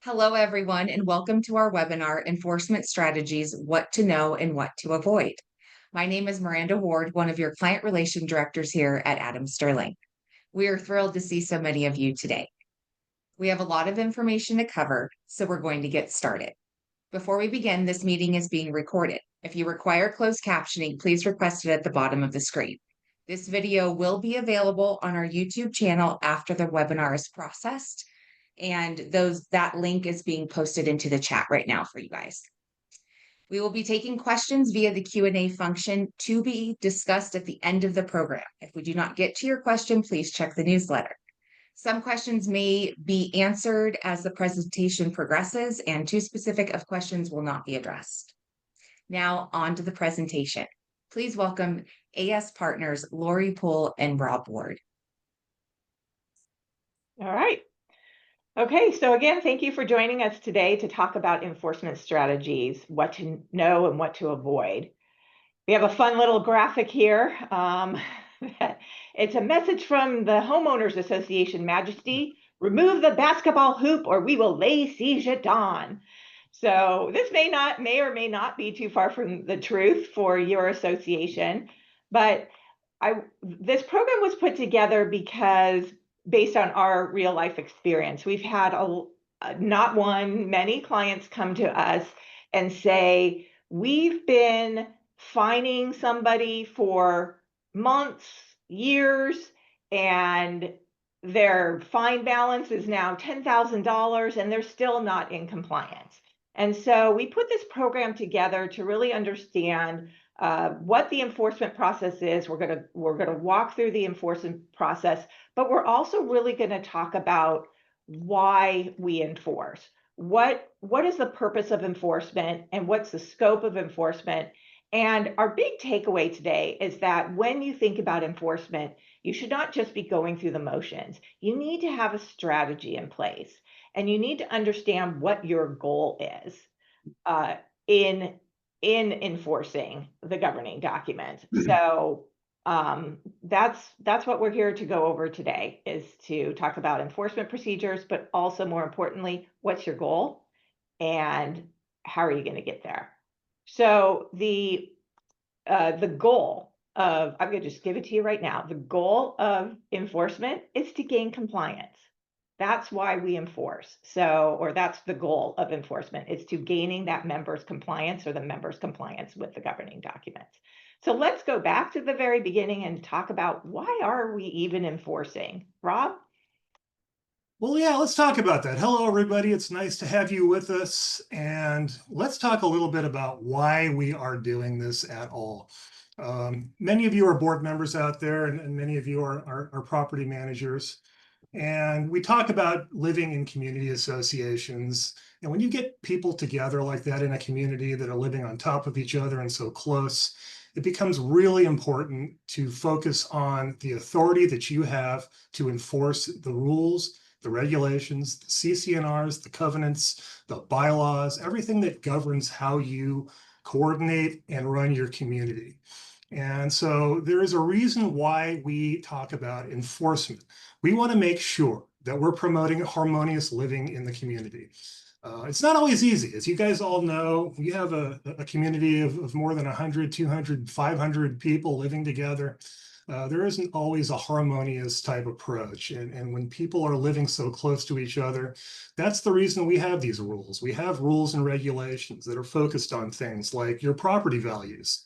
Hello, everyone, and welcome to our webinar, Enforcement Strategies, What to Know and What to Avoid. My name is Miranda Ward, one of your client relation directors here at Davis-Stirling. We are thrilled to see so many of you today. We have a lot of information to cover, so we're going to get started. Before we begin, this meeting is being recorded. If you require closed captioning, please request it at the bottom of the screen. This video will be available on our YouTube channel after the webinar is processed, and that link is being posted into the chat right now for you guys. We will be taking questions via the Q&A function to be discussed at the end of the program. If we do not get to your question, please check the newsletter. Some questions may be answered as the presentation progresses, and too specific of questions will not be addressed. Now on to the presentation. Please welcome AS partners Laurie, Poole, and Rob Ward. All right. Okay, so again, thank you for joining us today to talk about enforcement strategies, what to know and what to avoid. We have a fun little graphic here. It's a message from the Homeowners Association, Majesty, remove the basketball hoop or we will lay siege at dawn. So this may or may not be too far from the truth for your association, but this program was put together because based on our real life experience. We've had many clients come to us and say, we've been fining somebody for months, years, and their fine balance is now $10,000 and they're still not in compliance. And so we put this program together to really understand what the enforcement process is. We're going to walk through the enforcement process, but we're also really going to talk about why we enforce. What is the purpose of enforcement and what's the scope of enforcement? And our big takeaway today is that when you think about enforcement, you should not just be going through the motions. You need to have a strategy in place, and you need to understand what your goal is in enforcing the governing document. So that's what we're here to go over today, is to talk about enforcement procedures, but also more importantly, what's your goal and how are you going to get there? So the goal of, I'm going to just give it to you right now. The goal of enforcement is to gain compliance. That's why we enforce. Or that's the goal of enforcement, is to gaining that member's compliance or the member's compliance with the governing documents. So let's go back to the very beginning and talk about, why are we even enforcing? Rob? Well, yeah, let's talk about that. Hello, everybody. It's nice to have you with us. And let's talk a little bit about why we are doing this at all. Many of you are board members out there, and many of you are property managers. And we talk about living in community associations. And when you get people together like that in a community that are living on top of each other and so close, it becomes really important to focus on the authority that you have to enforce the rules, the regulations, the CC&Rs, the covenants, the bylaws, everything that governs how you coordinate and run your community. And so there is a reason why we talk about enforcement. We want to make sure that we're promoting harmonious living in the community. It's not always easy. As you guys all know, we have a community of more than 100, 200, 500 people living together. There isn't always a harmonious type approach. And when people are living so close to each other, that's the reason we have these rules. We have rules and regulations that are focused on things like your property values.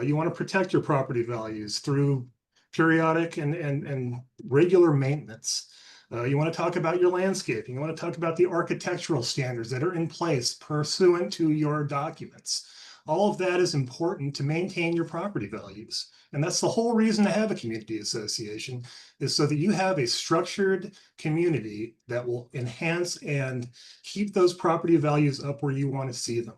You want to protect your property values through periodic and regular maintenance. You want to talk about your landscaping. You want to talk about the architectural standards that are in place pursuant to your documents. All of that is important to maintain your property values. And that's the whole reason to have a community association, is so that you have a structured community that will enhance and keep those property values up where you want to see them.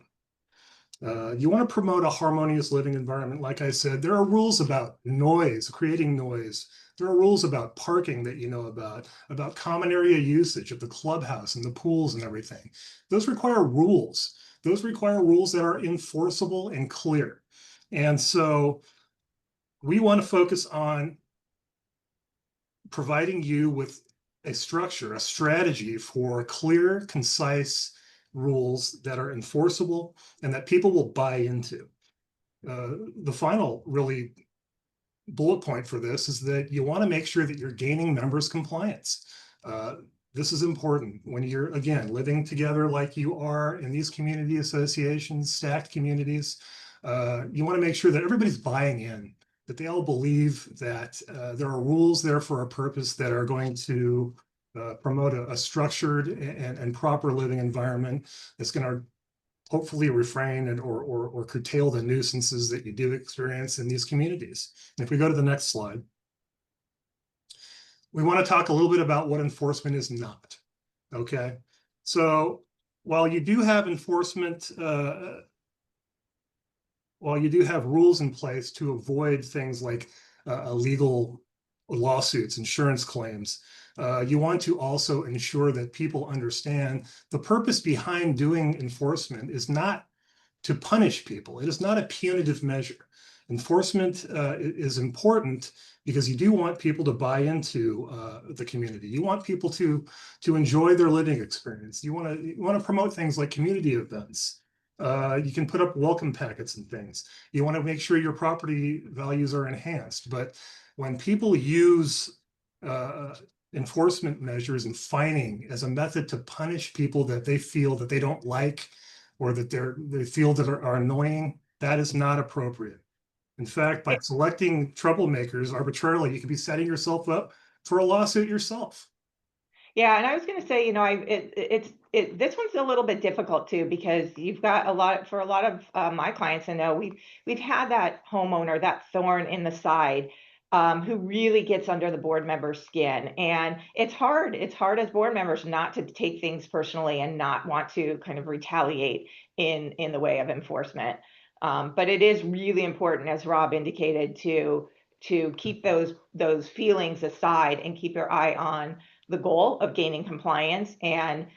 You want to promote a harmonious living environment. Like I said, there are rules about noise, creating noise. There are rules about parking that you know about common area usage of the clubhouse and the pools and everything. Those require rules. Those require rules that are enforceable and clear. And so we want to focus on providing you with a structure, a strategy for clear, concise rules that are enforceable and that people will buy into. The final really bullet point for this is that you want to make sure that you're gaining members' compliance. This is important when you're, again, living together like you are in these community associations, stacked communities. You want to make sure that everybody's buying in, that they all believe that there are rules there for a purpose that are going to promote a structured and proper living environment that's going to hopefully refrain and or curtail the nuisances that you do experience in these communities. And if we go to the next slide, we want to talk a little bit about what enforcement is not. Okay, so while you do have enforcement, while you do have rules in place to avoid things like illegal lawsuits, insurance claims, you want to also ensure that people understand the purpose behind doing enforcement is not to punish people. It is not a punitive measure. Enforcement is important because you do want people to buy into the community. You want people to enjoy their living experience. You want to promote things like community events. You can put up welcome packets and things. You want to make sure your property values are enhanced. But when people use enforcement measures and fining as a method to punish people that they feel that they don't like or that they feel that are annoying, that is not appropriate. In fact, by selecting troublemakers arbitrarily, you could be setting yourself up for a lawsuit yourself. Yeah, and I was going to say, this one's a little bit difficult too because you've got a lot of my clients. I know we've had that homeowner, that thorn in the side, who really gets under the board member's skin, and it's hard. It's hard as board members not to take things personally and not want to kind of retaliate in the way of enforcement. But it is really important, as Rob indicated, to keep those feelings aside and keep your eye on the goal of gaining compliance and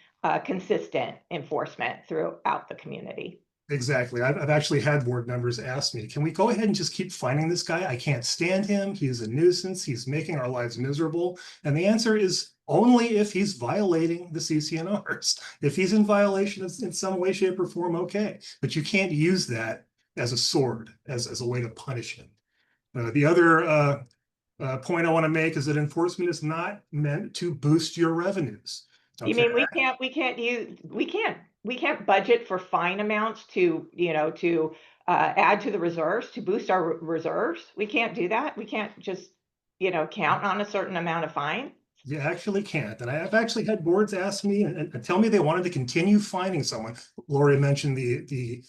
consistent enforcement throughout the community. Exactly. I've actually had board members ask me, can we go ahead and just keep finding this guy? I can't stand him. He's a nuisance. He's making our lives miserable. And the answer is only if he's violating the CCNRs. If he's in violation in some way, shape, or form, okay. But you can't use that as a sword, as a way to punish him. The other point I want to make is that enforcement is not meant to boost your revenues. Okay. You mean we can't budget for fine amounts to add to the reserves, to boost our reserves? We can't do that. We can't just count on a certain amount of fine. You actually can't. And I've actually had boards ask me and tell me they wanted to continue fining someone. Laurie mentioned the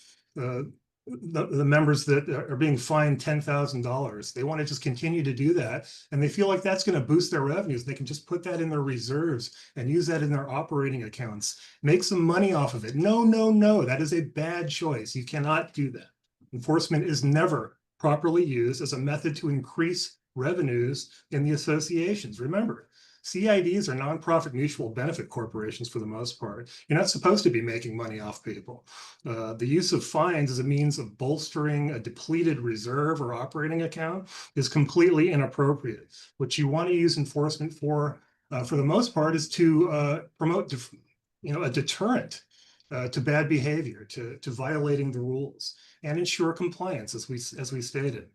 members that are being fined $10,000. They want to just continue to do that. And they feel like that's going to boost their revenues. They can just put that in their reserves and use that in their operating accounts, make some money off of it. No, no, no, that is a bad choice. You cannot do that. Enforcement is never properly used as a method to increase revenues in the associations. Remember, CIDs are nonprofit mutual benefit corporations for the most part. You're not supposed to be making money off people. The use of fines as a means of bolstering a depleted reserve or operating account is completely inappropriate. What you want to use enforcement for the most part, is to promote a deterrent to bad behavior, to violating the rules, and ensure compliance, as we stated.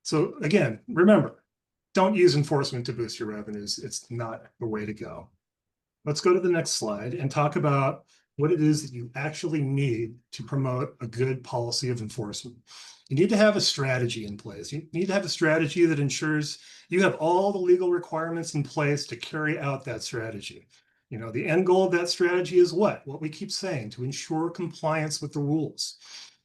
So again, remember, don't use enforcement to boost your revenues. It's not the way to go. Let's go to the next slide and talk about what it is that you actually need to promote a good policy of enforcement. You need to have a strategy in place. You need to have a strategy that ensures you have all the legal requirements in place to carry out that strategy. The end goal of that strategy is what? What we keep saying, to ensure compliance with the rules.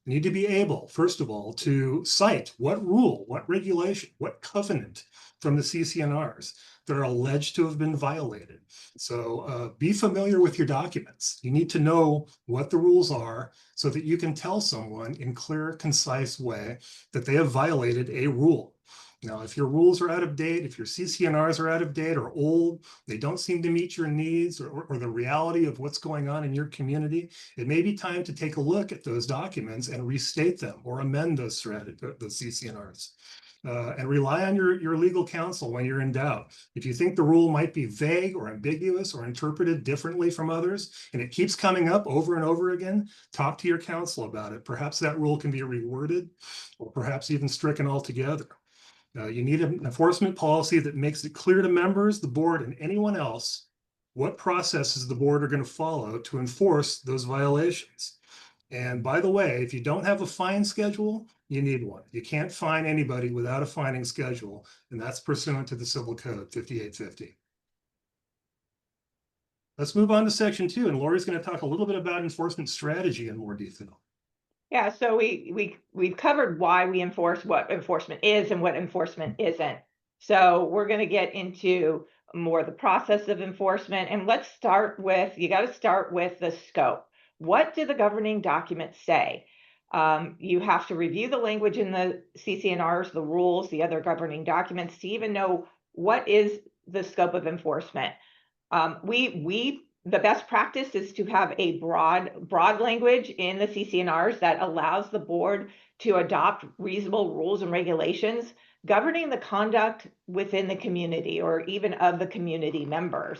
You need to be able, first of all, to cite what rule, what regulation, what covenant from the CCNRs that are alleged to have been violated. So be familiar with your documents. You need to know what the rules are so that you can tell someone in clear, concise way that they have violated a rule. Now, if your rules are out of date, if your CCNRs are out of date or old, they don't seem to meet your needs or the reality of what's going on in your community, it may be time to take a look at those documents and restate them or amend those CCNRs. and rely on your legal counsel when you're in doubt. If you think the rule might be vague or ambiguous or interpreted differently from others, and it keeps coming up over and over again, talk to your counsel about it. Perhaps that rule can be reworded or perhaps even stricken altogether. You need an enforcement policy that makes it clear to members, the board, and anyone else what processes the board are going to follow to enforce those violations. And by the way, if you don't have a fine schedule, you need one. You can't fine anybody without a fining schedule, and that's pursuant to the Civil Code 5850. Let's move on to section 2, and Laurie's going to talk a little bit about enforcement strategy in more detail. Yeah, so we've covered why we enforce, what enforcement is and what enforcement isn't. So we're going to get into more the process of enforcement, and let's start with, you got to start with the scope. What do the governing documents say? You have to review the language in the CC&Rs, the rules, the other governing documents to even know what is the scope of enforcement. The best practice is to have a broad language in the CC&Rs that allows the board to adopt reasonable rules and regulations governing the conduct within the community or even of the community members.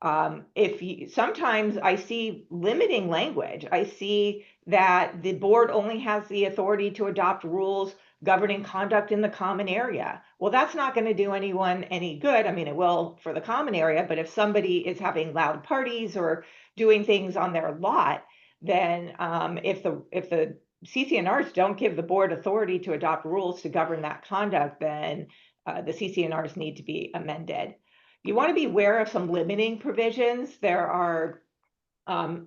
Sometimes I see limiting language. I see that the board only has the authority to adopt rules governing conduct in the common area. Well, that's not going to do anyone any good. I mean, it will for the common area, but if somebody is having loud parties or doing things on their lot, then if the CC&Rs don't give the board authority to adopt rules to govern that conduct, then the CC&Rs need to be amended. You want to be aware of some limiting provisions. There are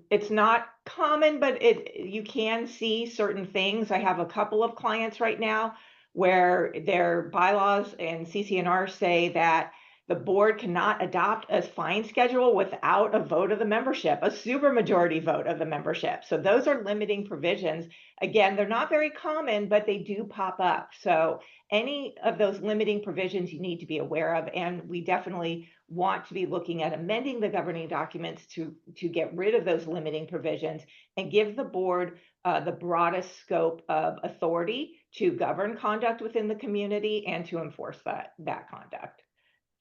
it's not common, but you can see certain things. I have a couple of clients right now where their bylaws and CC&R say that the board cannot adopt a fine schedule without a vote of the membership, a supermajority vote of the membership. So those are limiting provisions. Again, they're not very common, but they do pop up. So any of those limiting provisions you need to be aware of, and we definitely want to be looking at amending the governing documents to get rid of those limiting provisions and give the board the broadest scope of authority to govern conduct within the community and to enforce that conduct.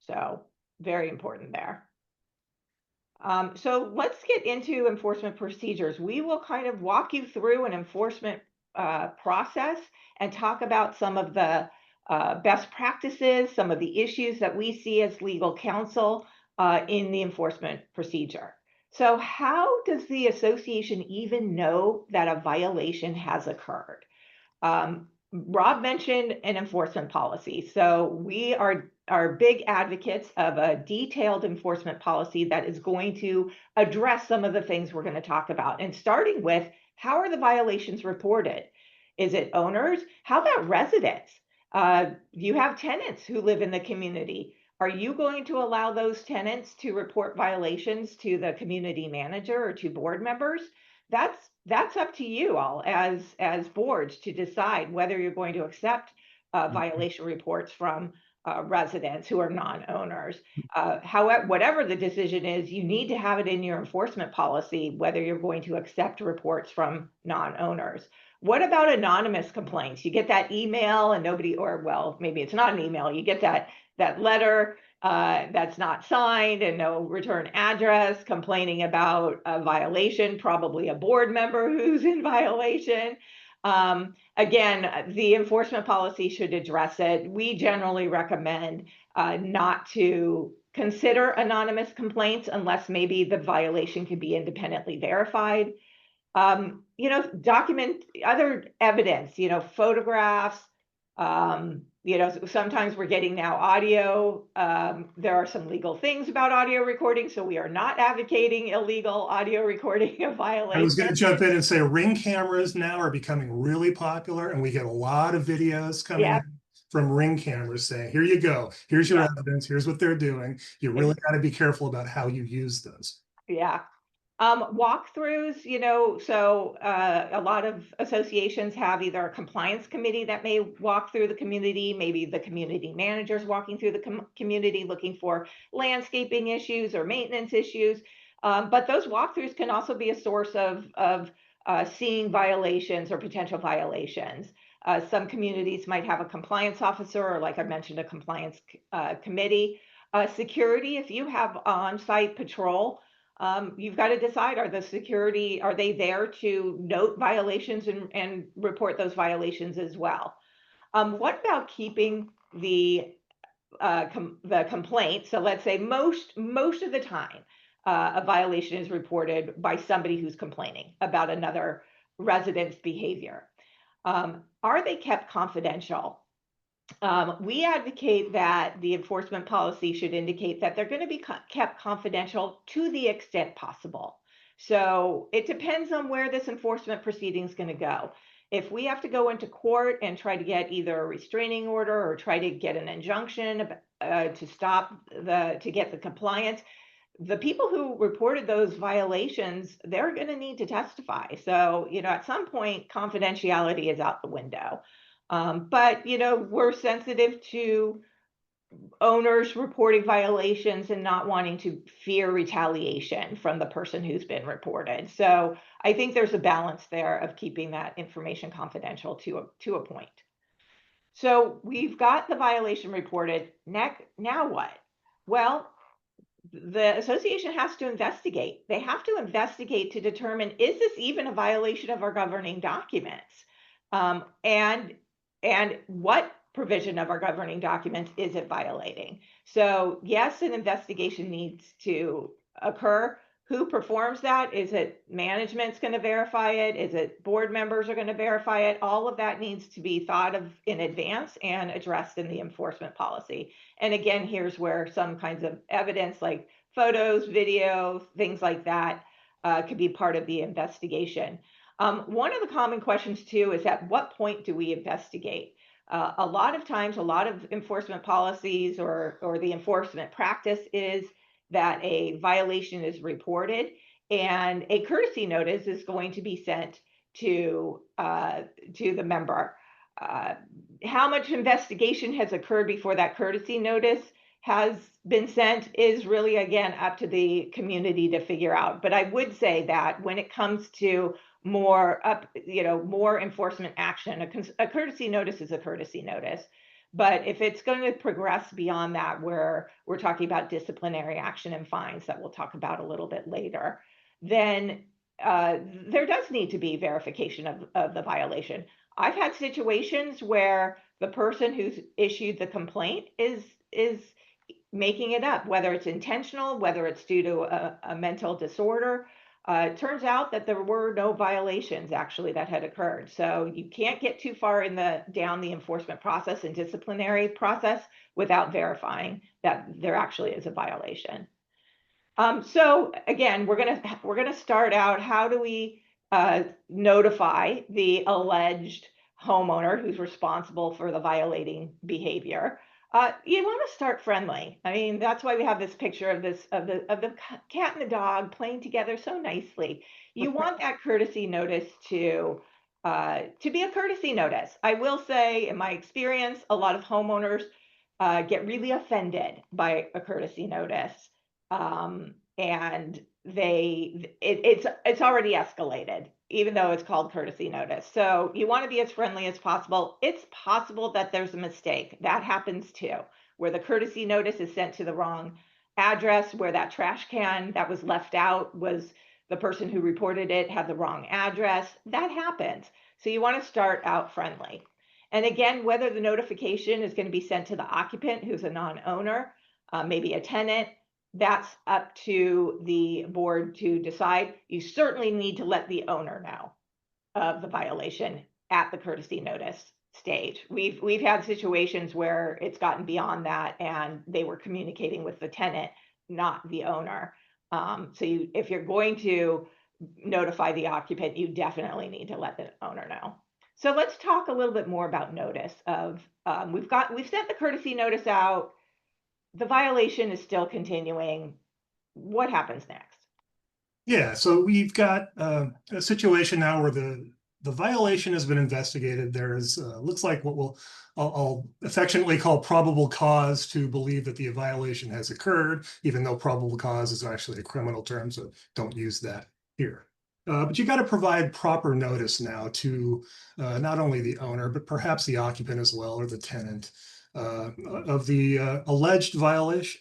So very important there. So let's get into enforcement procedures. We will kind of walk you through an enforcement process and talk about some of the best practices, some of the issues that we see as legal counsel in the enforcement procedure. So how does the association even know that a violation has occurred? Rob mentioned an enforcement policy. So we are big advocates of a detailed enforcement policy that is going to address some of the things we're going to talk about. And starting with, how are the violations reported? Is it owners? How about residents? You have tenants who live in the community. Are you going to allow those tenants to report violations to the community manager or to board members? That's up to you all as boards to decide whether you're going to accept violation reports from residents who are non-owners. However, whatever the decision is, you need to have it in your enforcement policy whether you're going to accept reports from non-owners. What about anonymous complaints? You get that email and nobody, or well, maybe it's not an email. You get that letter that's not signed and no return address complaining about a violation, probably a board member who's in violation. Again, the enforcement policy should address it. We generally recommend not to consider anonymous complaints unless maybe the violation can be independently verified. Document other evidence, photographs, sometimes we're getting now audio. There are some legal things about audio recording, so we are not advocating illegal audio recording of violations. I was going to jump in and say Ring cameras now are becoming really popular, and we get a lot of videos coming in from Ring cameras saying, here you go, here's your evidence, here's what they're doing. You really got to be careful about how you use those. Yeah. Walkthroughs, so a lot of associations have either a compliance committee that may walk through the community, maybe the community managers walking through the community looking for landscaping issues or maintenance issues. But those walkthroughs can also be a source of seeing violations or potential violations. Some communities might have a compliance officer, or like I mentioned, a compliance committee. Security, if you have on-site patrol, you've got to decide, are they there to note violations and report those violations as well? What about keeping the complaint? So let's say most of the time, a violation is reported by somebody who's complaining about another resident's behavior. Are they kept confidential? We advocate that the enforcement policy should indicate that they're going to be kept confidential to the extent possible. So it depends on where this enforcement proceeding is going to go. If we have to go into court and try to get either a restraining order or try to get an injunction to get the compliance, the people who reported those violations, they're going to need to testify. So, at some point, confidentiality is out the window. But, we're sensitive to owners reporting violations and not wanting to fear retaliation from the person who's been reported. So I think there's a balance there of keeping that information confidential to a point. So we've got the violation reported. Now what? Well, the association has to investigate. They have to investigate to determine, is this even a violation of our governing documents? And what provision of our governing documents is it violating? So yes, an investigation needs to occur. Who performs that? Is it management's going to verify it? Is it board members are going to verify it? All of that needs to be thought of in advance and addressed in the enforcement policy. And again, here's where some kinds of evidence like photos, video, things like that could be part of the investigation. One of the common questions too is, at what point do we investigate? A lot of times, a lot of enforcement policies or the enforcement practice is that a violation is reported and a courtesy notice is going to be sent to the member. How much investigation has occurred before that courtesy notice has been sent is really, again, up to the community to figure out. But I would say that when it comes to more enforcement action, a courtesy notice is a courtesy notice. But if it's going to progress beyond that, where we're talking about disciplinary action and fines that we'll talk about a little bit later, then there does need to be verification of the violation. I've had situations where the person who's issued the complaint is making it up, whether it's intentional, whether it's due to a mental disorder. It turns out that there were no violations actually that had occurred. So you can't get too far down the enforcement process and disciplinary process without verifying that there actually is a violation. So again, we're gonna start out, how do we notify the alleged homeowner who's responsible for the violating behavior? You want to start friendly. I mean, that's why we have this picture of the cat and the dog playing together so nicely. You want that courtesy notice to be a courtesy notice. I will say, in my experience, a lot of homeowners get really offended by a courtesy notice, and it's already escalated, even though it's called courtesy notice. So you want to be as friendly as possible. It's possible that there's a mistake. That happens too, where the courtesy notice is sent to the wrong address, where that trash can that was left out was the person who reported it had the wrong address. That happens. So you want to start out friendly. And again, whether the notification is going to be sent to the occupant who's a non-owner, maybe a tenant, that's up to the board to decide. You certainly need to let the owner know of the violation at the courtesy notice stage. We've had situations where it's gotten beyond that and they were communicating with the tenant, not the owner. So if you're going to notify the occupant, you definitely need to let the owner know. So let's talk a little bit more about notice of, we've sent the courtesy notice out. The violation is still continuing. What happens next? Yeah, so we've got a situation now where the violation has been investigated. There is looks like what I'll affectionately call probable cause to believe that the violation has occurred, even though probable cause is actually a criminal term, so don't use that here. But you got to provide proper notice now to not only the owner, but perhaps the occupant as well, or the tenant, of the alleged violation.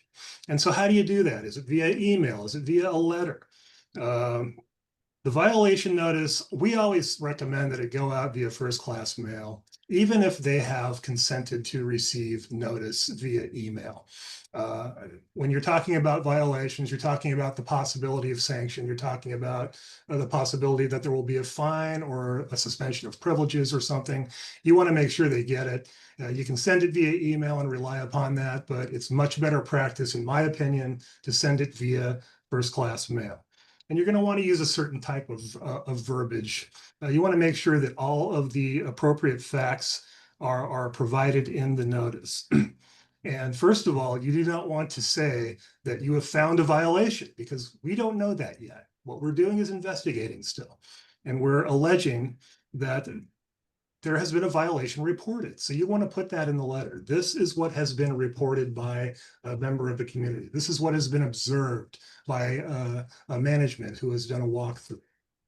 And so how do you do that? Is it via email? Is it via a letter? Um, the violation notice, we always recommend that it go out via first class mail, even if they have consented to receive notice via email. Uh, when you're talking about violations, you're talking about the possibility of sanction. You're talking about the possibility that there will be a fine or a suspension of privileges or something. You want to make sure they get it. You can send it via email and rely upon that, but it's much better practice, in my opinion, to send it via first class mail. And you're going to want to use a certain type of verbiage. You want to make sure that all of the appropriate facts are provided in the notice. And first of all, you do not want to say that you have found a violation, because we don't know that yet. What we're doing is investigating still. And we're alleging that there has been a violation reported. So you want to put that in the letter. This is what has been reported by a member of the community. This is what has been observed by a management who has done a walkthrough.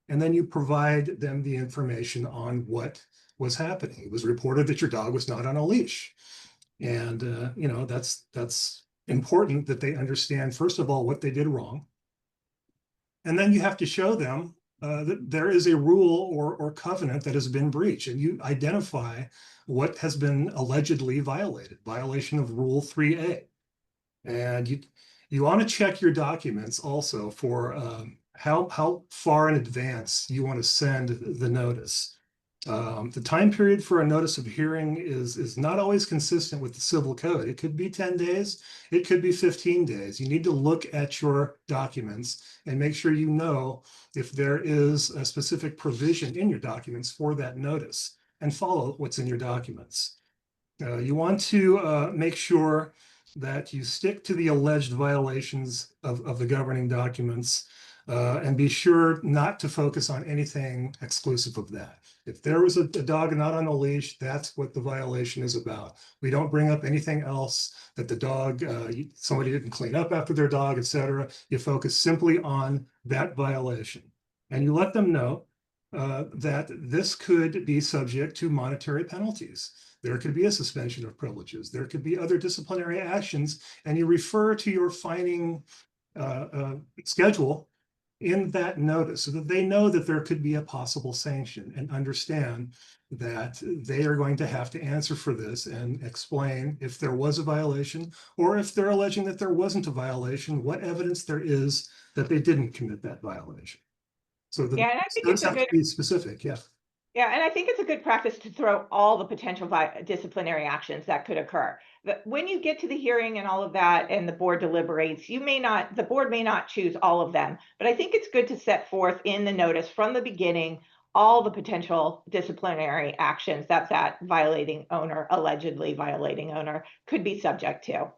And then you provide them the information on what was happening. It was reported that your dog was not on a leash. And that's important that they understand, first of all, what they did wrong. And then you have to show them that there is a rule or covenant that has been breached, and you identify what has been allegedly violated, violation of Rule 3A. And you want to check your documents also for how far in advance you want to send the notice. The time period for a notice of hearing is not always consistent with the civil code. It could be 10 days, it could be 15 days. You need to look at your documents and make sure you know if there is a specific provision in your documents for that notice, and follow what's in your documents. You want to make sure that you stick to the alleged violations of the governing documents, and be sure not to focus on anything exclusive of that. If there was a dog not on a leash, that's what the violation is about. We don't bring up anything else, that the dog, somebody didn't clean up after their dog, etc. You focus simply on that violation. And you let them know that this could be subject to monetary penalties. There could be a suspension of privileges. There could be other disciplinary actions, and you refer to your fining schedule in that notice so that they know that there could be a possible sanction, and understand that they are going to have to answer for this and explain if there was a violation, or if they're alleging that there wasn't a violation, what evidence there is that they didn't commit that violation. So the Yeah, and I think those it's a have good to be specific, yeah. Yeah, and I think it's a good practice to throw all the potential disciplinary actions that could occur. But when you get to the hearing and all of that, and the board deliberates, the board may not choose all of them. But I think it's good to set forth in the notice from the beginning all the potential disciplinary actions that violating owner, allegedly violating owner, could be subject to.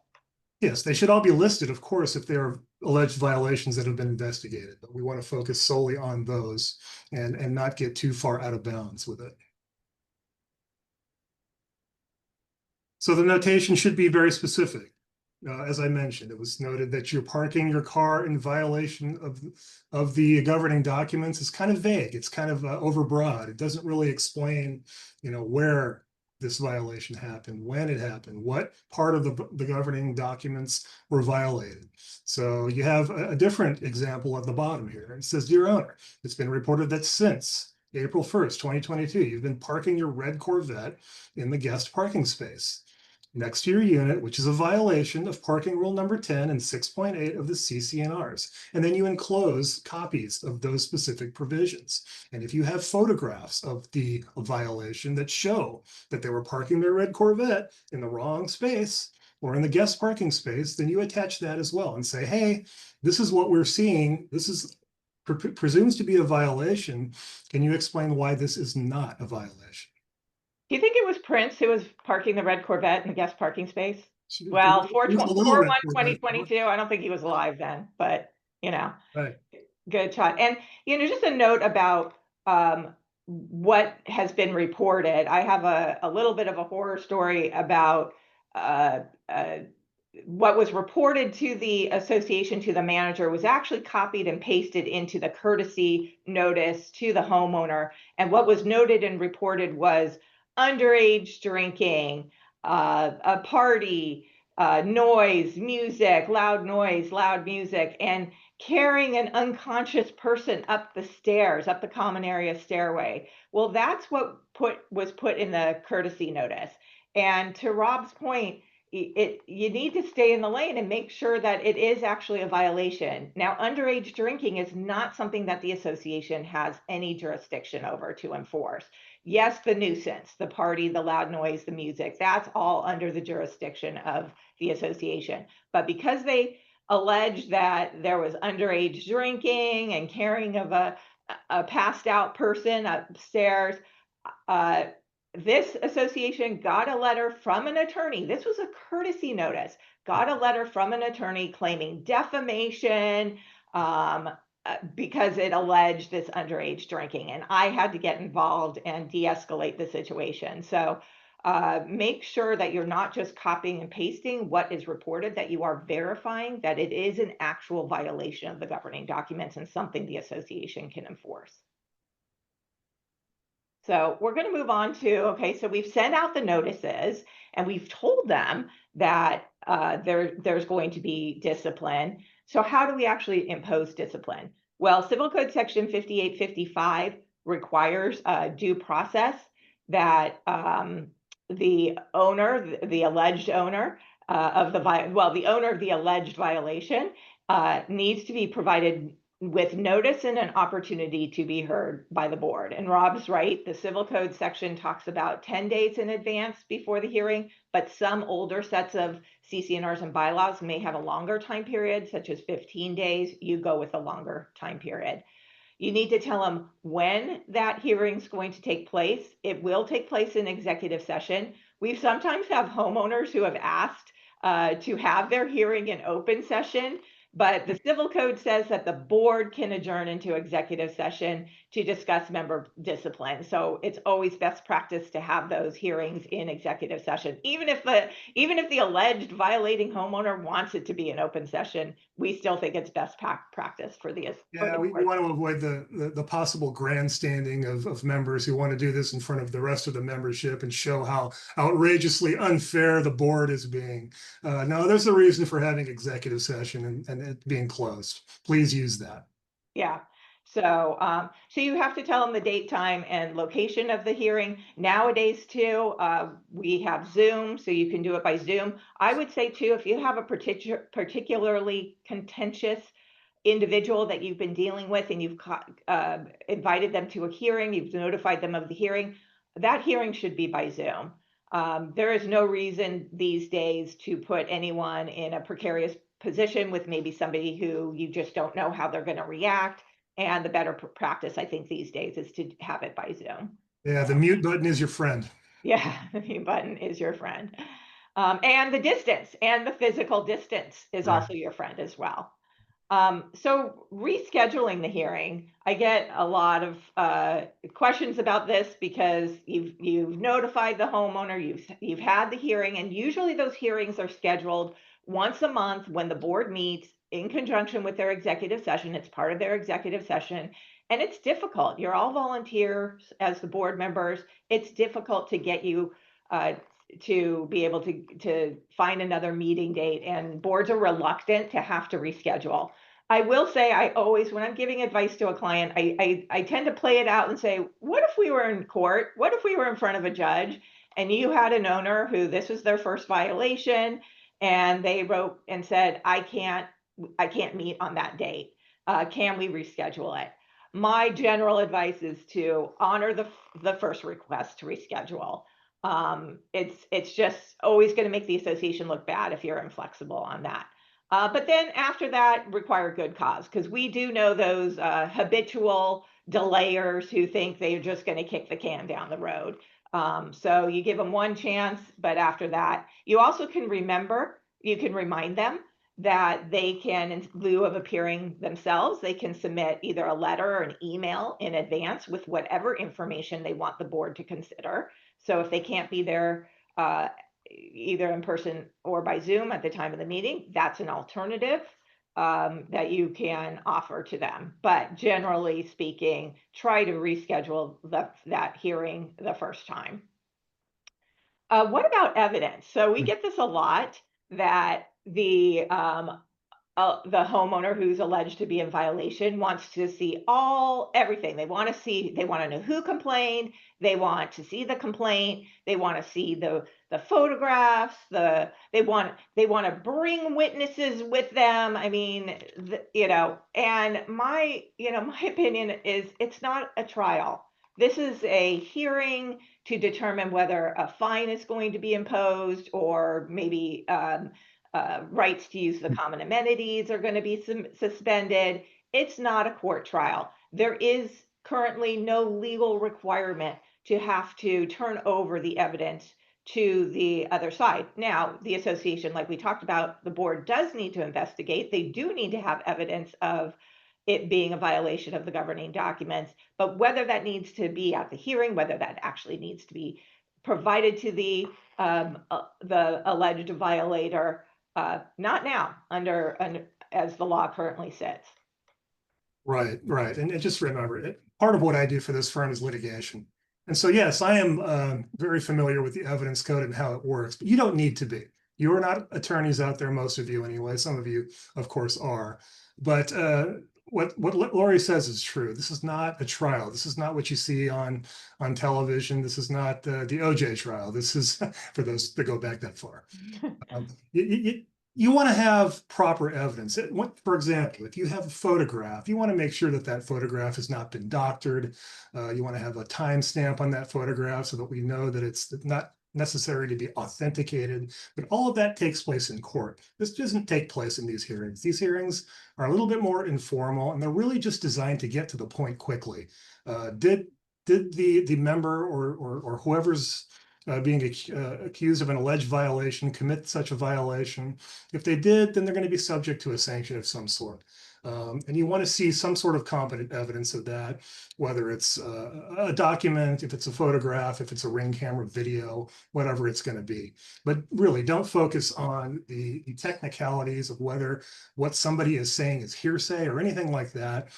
Yes, they should all be listed, of course, if there are alleged violations that have been investigated, but we want to focus solely on those and not get too far out of bounds with it. So the notation should be very specific. As I mentioned, it was noted that you're parking your car in violation of the governing documents. It's kind of vague. It's kind of overbroad. It doesn't really explain, where this violation happened, when it happened, what part of the governing documents were violated. So you have a different example at the bottom here. It says, "Dear owner, it's been reported that since April 1st, 2022, you've been parking your red Corvette in the guest parking space next to your unit, which is a violation of parking rule number 10 and 6.8 of the CCNRs." And then you enclose copies of those specific provisions. And if you have photographs of the violation that show that they were parking their red Corvette in the wrong space or in the guest parking space, then you attach that as well and say, hey, this is what we're seeing. This is presumes to be a violation. Can you explain why this is not a violation? Do you think it was Prince who was parking the red Corvette in the guest parking space? It Well, was a 4/1, little red Corvette. 2022. I don't think he was alive then, but Right. good shot. And just a note about what has been reported. I have a little bit of a horror story about what was reported to the association to the manager was actually copied and pasted into the courtesy notice to the homeowner. And what was noted and reported was underage drinking, a party, noise, music, loud noise, loud music, and carrying an unconscious person up the stairs, up the common area stairway. Well, that's what was put in the courtesy notice. And to Rob's point, you need to stay in the lane and make sure that it is actually a violation. Now, underage drinking is not something that the association has any jurisdiction over to enforce. Yes, the nuisance, the party, the loud noise, the music, that's all under the jurisdiction of the association. But because they allege that there was underage drinking and carrying of a passed out person upstairs, this association got a letter from an attorney. This was a courtesy notice. Got a letter from an attorney claiming defamation because it alleged this underage drinking, and I had to get involved and de-escalate the situation. So make sure that you're not just copying and pasting what is reported, that you are verifying that it is an actual violation of the governing documents and something the association can enforce. So we're going to move on to, okay, so we've sent out the notices and we've told them that there's going to be discipline. So how do we actually impose discipline? Well, Civil Code Section 5855 requires due process, that the owner, the alleged owner of the owner of the alleged violation needs to be provided with notice and an opportunity to be heard by the board. And Rob's right, the Civil Code section talks about 10 days in advance before the hearing, but some older sets of CC&Rs and bylaws may have a longer time period, such as 15 days. You go with a longer time period. You need to tell them when that hearing is going to take place. It will take place in executive session. We sometimes have homeowners who have asked to have their hearing in open session, but the Civil Code says that the board can adjourn into executive session to discuss member discipline. So it's always best practice to have those hearings in executive session. Even if the alleged violating homeowner wants it to be an open session, we still think it's best practice for the Yeah, we want to avoid the possible grandstanding of members who want to do this in front of the rest of the membership and show how outrageously unfair the board is being. No, there's a reason for having executive session and it being closed. Please use that. Yeah. So, so you have to tell them the date, time, and location of the hearing. Nowadays, too, we have Zoom, so you can do it by Zoom. I would say, too, if you have a particularly contentious individual that you've been dealing with and you've invited them to a hearing, you've notified them of the hearing, that hearing should be by Zoom. There is no reason these days to put anyone in a precarious position with maybe somebody who you just don't know how they're going to react. And the better practice, I think, these days is to have it by Zoom. Yeah, the mute button is your friend. Yeah, the mute button is your friend. And the distance and the physical distance is also your friend as well. So rescheduling the hearing, I get a lot of questions about this because you've notified the homeowner, you've had the hearing, and usually those hearings are scheduled once a month when the board meets in conjunction with their executive session. It's part of their executive session, and it's difficult. You're all volunteers as the board members. It's difficult to get you to be able to find another meeting date, and boards are reluctant to have to reschedule. I will say, I always, when I'm giving advice to a client, I tend to play it out and say, what if we were in court? What if we were in front of a judge and you had an owner who this was their first violation and they wrote and said, I can't meet on that date. Can we reschedule it? My general advice is to honor the first request to reschedule. It's just always going to make the association look bad if you're inflexible on that. But then after that, require good cause, because we do know those habitual delayers who think they're just going to kick the can down the road. So you give them one chance, but after that, you also can remind them that they can, in lieu of appearing themselves, they can submit either a letter or an email in advance with whatever information they want the board to consider. So if they can't be there either in person or by Zoom at the time of the meeting, that's an alternative that you can offer to them. But generally speaking, try to reschedule that hearing the first time. What about evidence? So we get this a lot, that the homeowner who's alleged to be in violation wants to see everything. They want to know who complained. They want to see the complaint. They want to see the photographs. They want to bring witnesses with them. I mean, and my opinion is it's not a trial. This is a hearing to determine whether a fine is going to be imposed, or maybe rights to use the common amenities are going to be suspended. It's not a court trial. There is currently no legal requirement to have to turn over the evidence to the other side. Now, the association, like we talked about, the board does need to investigate. They do need to have evidence of it being a violation of the governing documents, but whether that needs to be at the hearing, whether that actually needs to be provided to the alleged violator, not now, as the law currently sits. Right, right. And just remember, part of what I do for this firm is litigation. And so, yes, I am very familiar with the evidence code and how it works, but you don't need to be. You are not attorneys out there, most of you anyway. Some of you, of course, are. But what Laurie says is true. This is not a trial. This is not what you see on television. This is not the OJ trial. This is, for those that go back that far. You want to have proper evidence. For example, if you have a photograph, you want to make sure that that photograph has not been doctored. You want to have a timestamp on that photograph so that we know that it's not necessary to be authenticated. But all of that takes place in court. This doesn't take place in these hearings. These hearings are a little bit more informal, and they're really just designed to get to the point quickly. Did the member or whoever's being accused of an alleged violation commit such a violation? If they did, then they're going to be subject to a sanction of some sort. And you want to see some sort of competent evidence of that, whether it's a document, if it's a photograph, if it's a ring camera video, whatever it's going to be. But really, don't focus on the technicalities of whether what somebody is saying is hearsay or anything like that.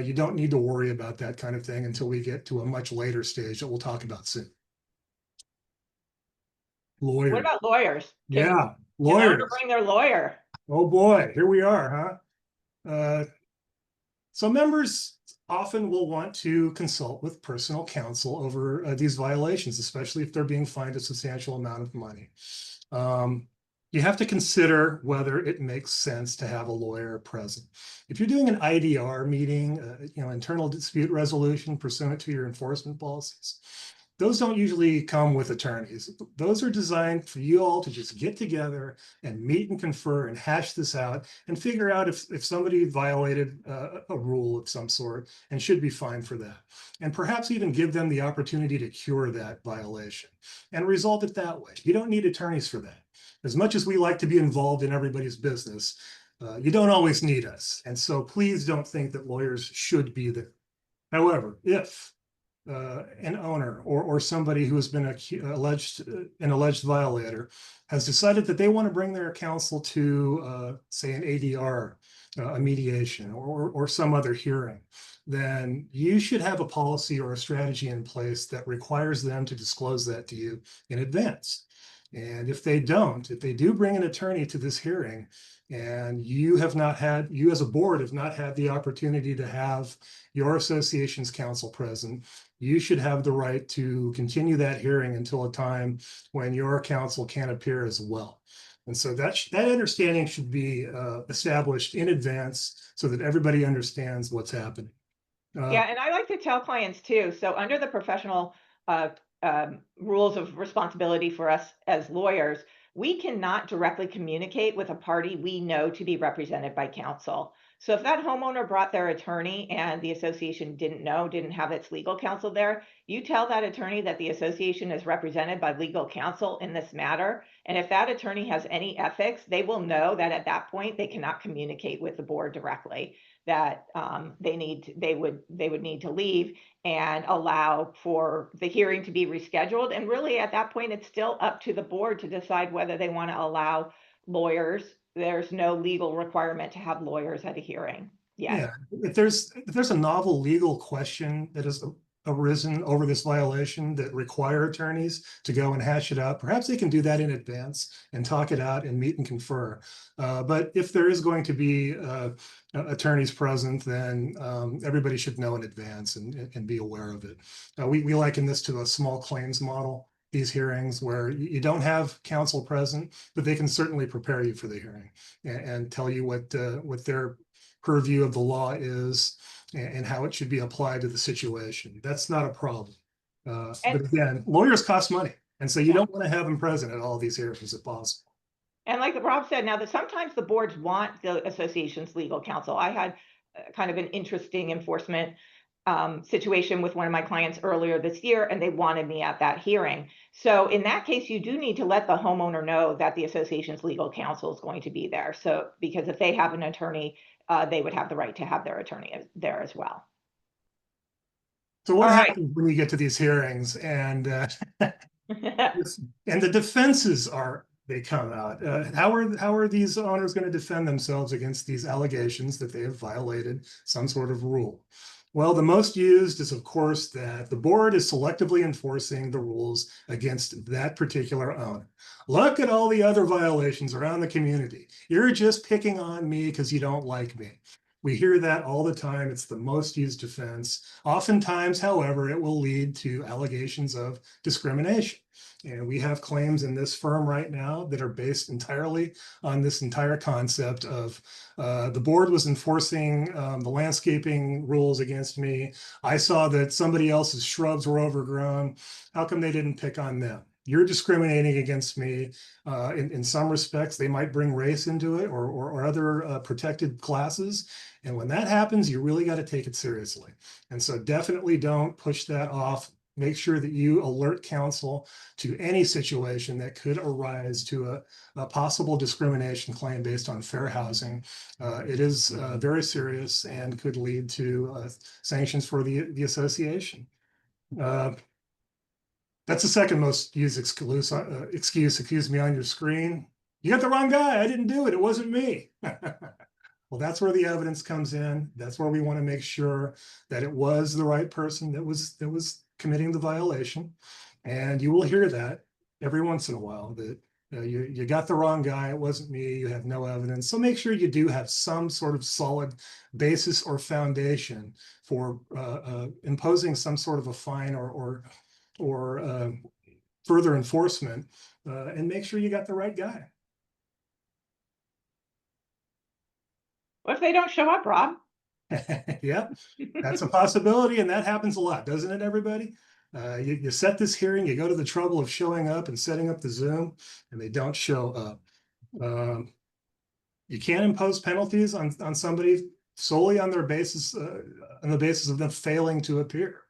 You don't need to worry about that kind of thing until we get to a much later stage that we'll talk about soon. Lawyers. What about lawyers? Yeah, Can they lawyers. bring their lawyer? Oh boy, here we are, huh? So members often will want to consult with personal counsel over these violations, especially if they're being fined a substantial amount of money. You have to consider whether it makes sense to have a lawyer present. If you're doing an IDR meeting, internal dispute resolution pursuant to your enforcement policies, those don't usually come with attorneys. Those are designed for you all to just get together and meet and confer and hash this out and figure out if somebody violated a rule of some sort and should be fined for that. And perhaps even give them the opportunity to cure that violation and resolve it that way. You don't need attorneys for that. As much as we like to be involved in everybody's business, you don't always need us. And so please don't think that lawyers should be there. However, if an owner or somebody who has been an alleged violator has decided that they want to bring their counsel to, say, an ADR, a mediation, or some other hearing, then you should have a policy or a strategy in place that requires them to disclose that to you in advance. And if they do bring an attorney to this hearing, and you as a board have not had the opportunity to have your association's counsel present, you should have the right to continue that hearing until a time when your counsel can appear as well. And so that understanding should be established in advance so that everybody understands what's happening. Yeah, and I like to tell clients too. So under the professional rules of responsibility for us as lawyers, we cannot directly communicate with a party we know to be represented by counsel. So if that homeowner brought their attorney and the association didn't have its legal counsel there, you tell that attorney that the association is represented by legal counsel in this matter. And if that attorney has any ethics, they will know that at that point they cannot communicate with the board directly, that they would need to leave and allow for the hearing to be rescheduled. And really at that point, it's still up to the board to decide whether they want to allow lawyers. There's no legal requirement to have lawyers at a hearing yet. Yeah, if there's a novel legal question that has arisen over this violation that require attorneys to go and hash it out, perhaps they can do that in advance and talk it out and meet and confer. But if there is going to be attorneys present, then everybody should know in advance and be aware of it. We liken this to a small claims model, these hearings where you don't have counsel present, but they can certainly prepare you for the hearing and tell you what their purview of the law is and how it should be applied to the situation. That's not a problem. But again, lawyers cost money. And so you don't want to have them present at all these hearings if possible. And like Rob said, now that sometimes the boards want the association's legal counsel. I had kind of an interesting enforcement situation with one of my clients earlier this year, and they wanted me at that hearing. So in that case, you do need to let the homeowner know that the association's legal counsel is going to be there. So because if they have an attorney, they would have the right to have their attorney there as well. So what happens when you get to these hearings and and the defenses they come out? How are these owners going to defend themselves against these allegations that they have violated some sort of rule? Well, the most used is, of course, that the board is selectively enforcing the rules against that particular owner. Look at all the other violations around the community. You're just picking on me because you don't like me. We hear that all the time. It's the most used defense. Oftentimes, however, it will lead to allegations of discrimination. And we have claims in this firm right now that are based entirely on this entire concept of the board was enforcing the landscaping rules against me. I saw that somebody else's shrubs were overgrown. How come they didn't pick on them? You're discriminating against me. In some respects, they might bring race into it or other protected classes. And when that happens, you really got to take it seriously. And so definitely don't push that off. Make sure that you alert counsel to any situation that could arise to a possible discrimination claim based on fair housing. It is very serious and could lead to sanctions for the association. That's the second most used excuse, on your screen. You got the wrong guy. I didn't do it. It wasn't me. Well, that's where the evidence comes in. That's where we want to make sure that it was the right person that was committing the violation. And you will hear that every once in a while that you got the wrong guy. It wasn't me. You have no evidence. So make sure you do have some sort of solid basis or foundation for imposing some sort of a fine or further enforcement, and make sure you got the right guy. What if they don't show up, Rob? Yeah, that's a possibility, and that happens a lot, doesn't it, everybody? You set this hearing, you go to the trouble of showing up and setting up the Zoom, and they don't show up. You can't impose penalties on somebody solely on their basis, on the basis of them failing to appear.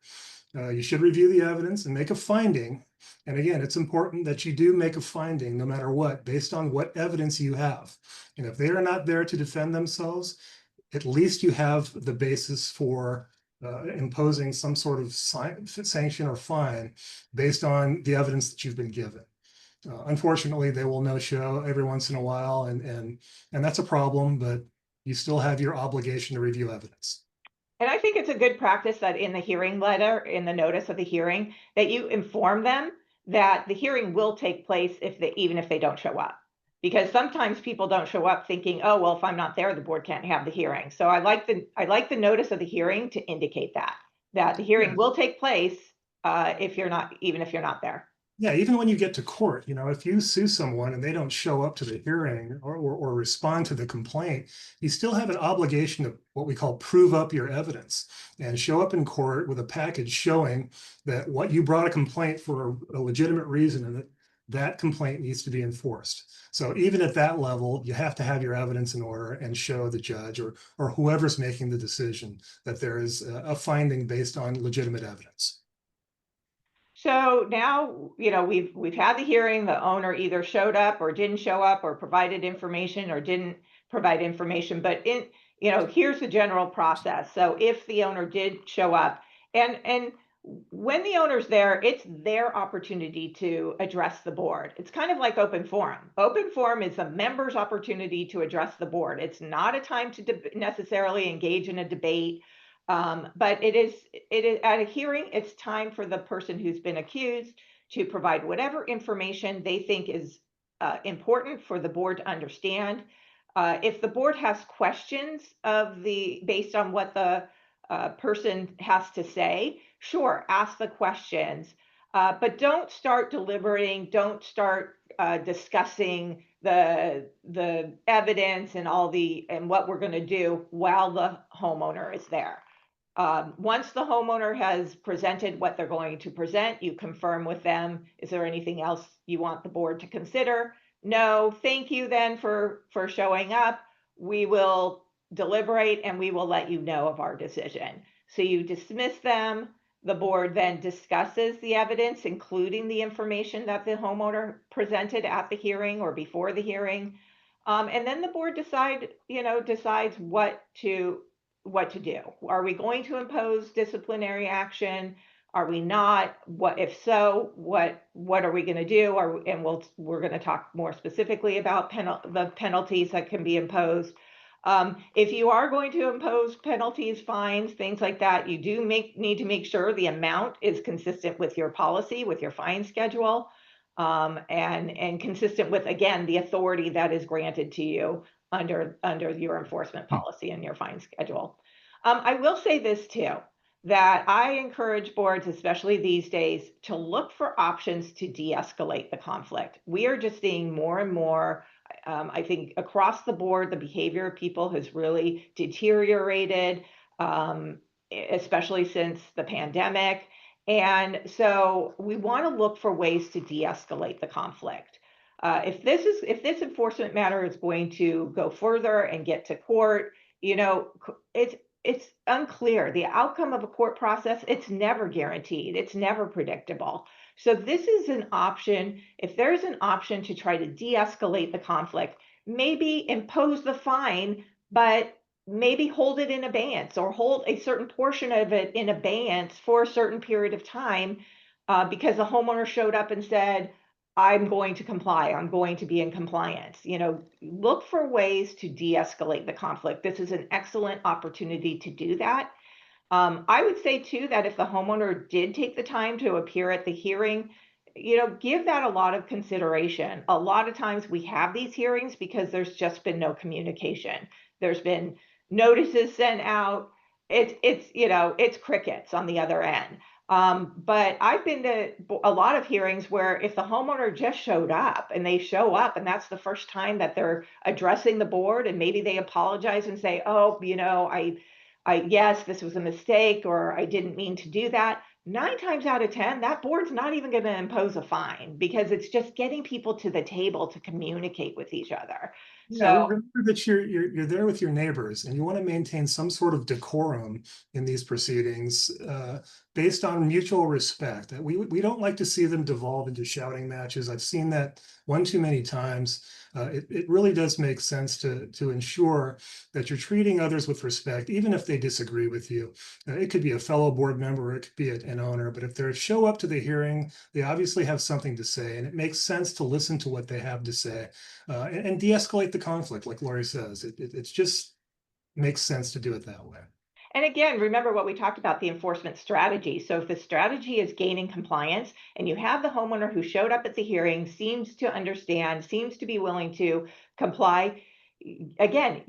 You should review the evidence and make a finding. And again, it's important that you do make a finding no matter what, based on what evidence you have. And if they are not there to defend themselves, at least you have the basis for imposing some sort of sanction or fine based on the evidence that you've been given. Unfortunately, they will no show every once in a while, and that's a problem, but you still have your obligation to review evidence. And I think it's a good practice that in the hearing letter, in the notice of the hearing, that you inform them that the hearing will take place even if they don't show up. Because sometimes people don't show up thinking, oh, well, if I'm not there, the board can't have the hearing. So I like the notice of the hearing to indicate that the hearing will take place even if you're not there. Yeah, even when you get to court, if you sue someone and they don't show up to the hearing or respond to the complaint, you still have an obligation to what we call prove up your evidence and show up in court with a package showing that what you brought a complaint for a legitimate reason and that complaint needs to be enforced. So even at that level, you have to have your evidence in order and show the judge or whoever's making the decision that there is a finding based on legitimate evidence. So now, we've had the hearing, the owner either showed up or didn't show up or provided information or didn't provide information, but here's the general process. So if the owner did show up and when the owner's there, it's their opportunity to address the board. It's kind of like open forum. Open forum is the member's opportunity to address the board. It's not a time to necessarily engage in a debate. But it is at a hearing, it's time for the person who's been accused to provide whatever information they think is important for the board to understand. If the board has questions based on what the person has to say, sure, ask the questions, but don't start deliberating, don't start discussing the evidence and what we're going to do while the homeowner is there. Once the homeowner has presented what they're going to present, you confirm with them, is there anything else you want the board to consider? No, thank you then for showing up. We will deliberate and we will let you know of our decision. So you dismiss them. The board then discusses the evidence, including the information that the homeowner presented at the hearing or before the hearing. And then the board decides what to do. Are we going to impose disciplinary action? Are we not? If so, what are we going to do? We're going to talk more specifically about the penalties that can be imposed. If you are going to impose penalties, fines, things like that, you do need to make sure the amount is consistent with your policy, with your fine schedule, and consistent with, again, the authority that is granted to you under your enforcement policy and your fine schedule. I will say this too, that I encourage boards, especially these days, to look for options to de-escalate the conflict. We are just seeing more and more, I think across the board, the behavior of people has really deteriorated, especially since the pandemic. And so we want to look for ways to de-escalate the conflict. If this enforcement matter is going to go further and get to court, it's unclear. The outcome of a court process, it's never guaranteed. It's never predictable. So this is an option. If there's an option to try to de-escalate the conflict, maybe impose the fine, but maybe hold it in abeyance or hold a certain portion of it in abeyance for a certain period of time, because the homeowner showed up and said, I'm going to comply. I'm going to be in compliance. Look for ways to de-escalate the conflict. This is an excellent opportunity to do that. I would say too, that if the homeowner did take the time to appear at the hearing, give that a lot of consideration. A lot of times we have these hearings because there's just been no communication. There's been notices sent out. It's crickets on the other end. But I've been to a lot of hearings where if the homeowner just showed up and they show up and that's the first time that they're addressing the board, and maybe they apologize and say, oh, yes, this was a mistake, or I didn't mean to do that. 9 times out of 10, that board's not even going to impose a fine because it's just getting people to the table to communicate with each other. Yeah, remember that you're there with your neighbors, and you want to maintain some sort of decorum in these proceedings based on mutual respect. We don't like to see them devolve into shouting matches. I've seen that one too many times. It really does make sense to ensure that you're treating others with respect, even if they disagree with you. It could be a fellow board member, or it could be an owner, but if they show up to the hearing, they obviously have something to say, and it makes sense to listen to what they have to say and de-escalate the conflict, like Laurie says. It just makes sense to do it that way. And again, remember what we talked about, the enforcement strategy. So if the strategy is gaining compliance and you have the homeowner who showed up at the hearing, seems to understand, seems to be willing to comply, again,